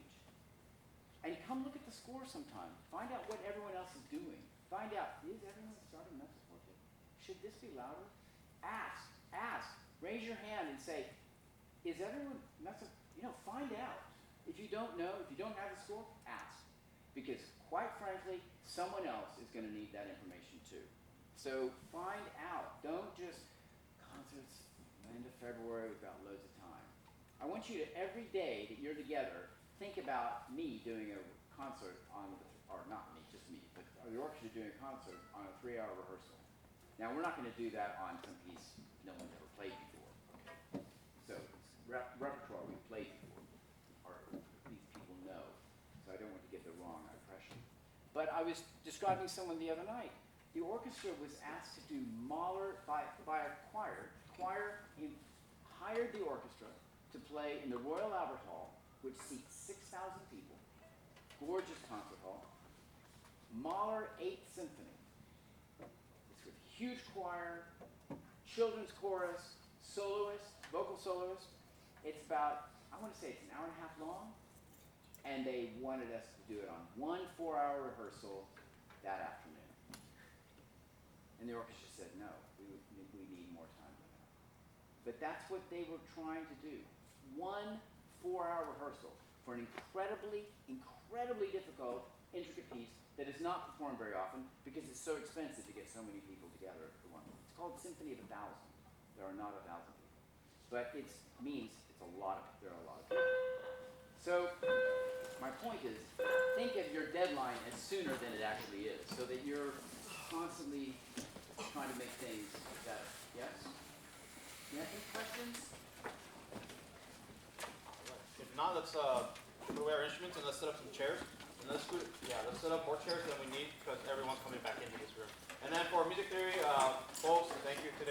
Speaker 1: And come look at the score sometime. Find out what everyone else is doing. Find out, is everyone starting mezzo forte? Should this be louder? Ask. Raise your hand and say, is everyone mezzo? Find out. If you don't know, if you don't have the score, ask. Because quite frankly, someone else is going to need that information too. So find out. Don't just, concerts, end of February, we've got loads of time. I want you to, every day that you're together, think about me doing a concert or not me, just me, but the orchestra doing a concert on a 3-hour rehearsal. Now, we're not going to do that on some piece no one's ever played before. Okay? So, repertoire we've played before, or at least people know. So I don't want to give the wrong impression. But I was describing someone the other night. The orchestra was asked to do Mahler by a choir. Choir hired the orchestra to play in the Royal Albert Hall, which seats 6,000 people. Gorgeous concert hall. Mahler 8th Symphony. It's with huge choir, children's chorus, soloist, vocal soloist. It's about, I want to say it's an hour and a half long. And they wanted us to do it on 1 4-hour rehearsal that afternoon. And the orchestra said, no, we need more time than that. But that's what they were trying to do. 1 4-hour rehearsal for an incredibly difficult, intricate piece that is not performed very often because it's so expensive to get so many people together for one. It's called Symphony of 1,000. There are not 1,000 people. But it means there are a lot of people. So, my point is, think of your deadline as sooner than it actually is, so that you're constantly trying to make things better. Yes? Yeah, any questions?
Speaker 2: If not, let's put away our instruments and let's set up some chairs. And let's set up more chairs than we need because everyone's coming back into this room. And then for music theory, folks, thank you today.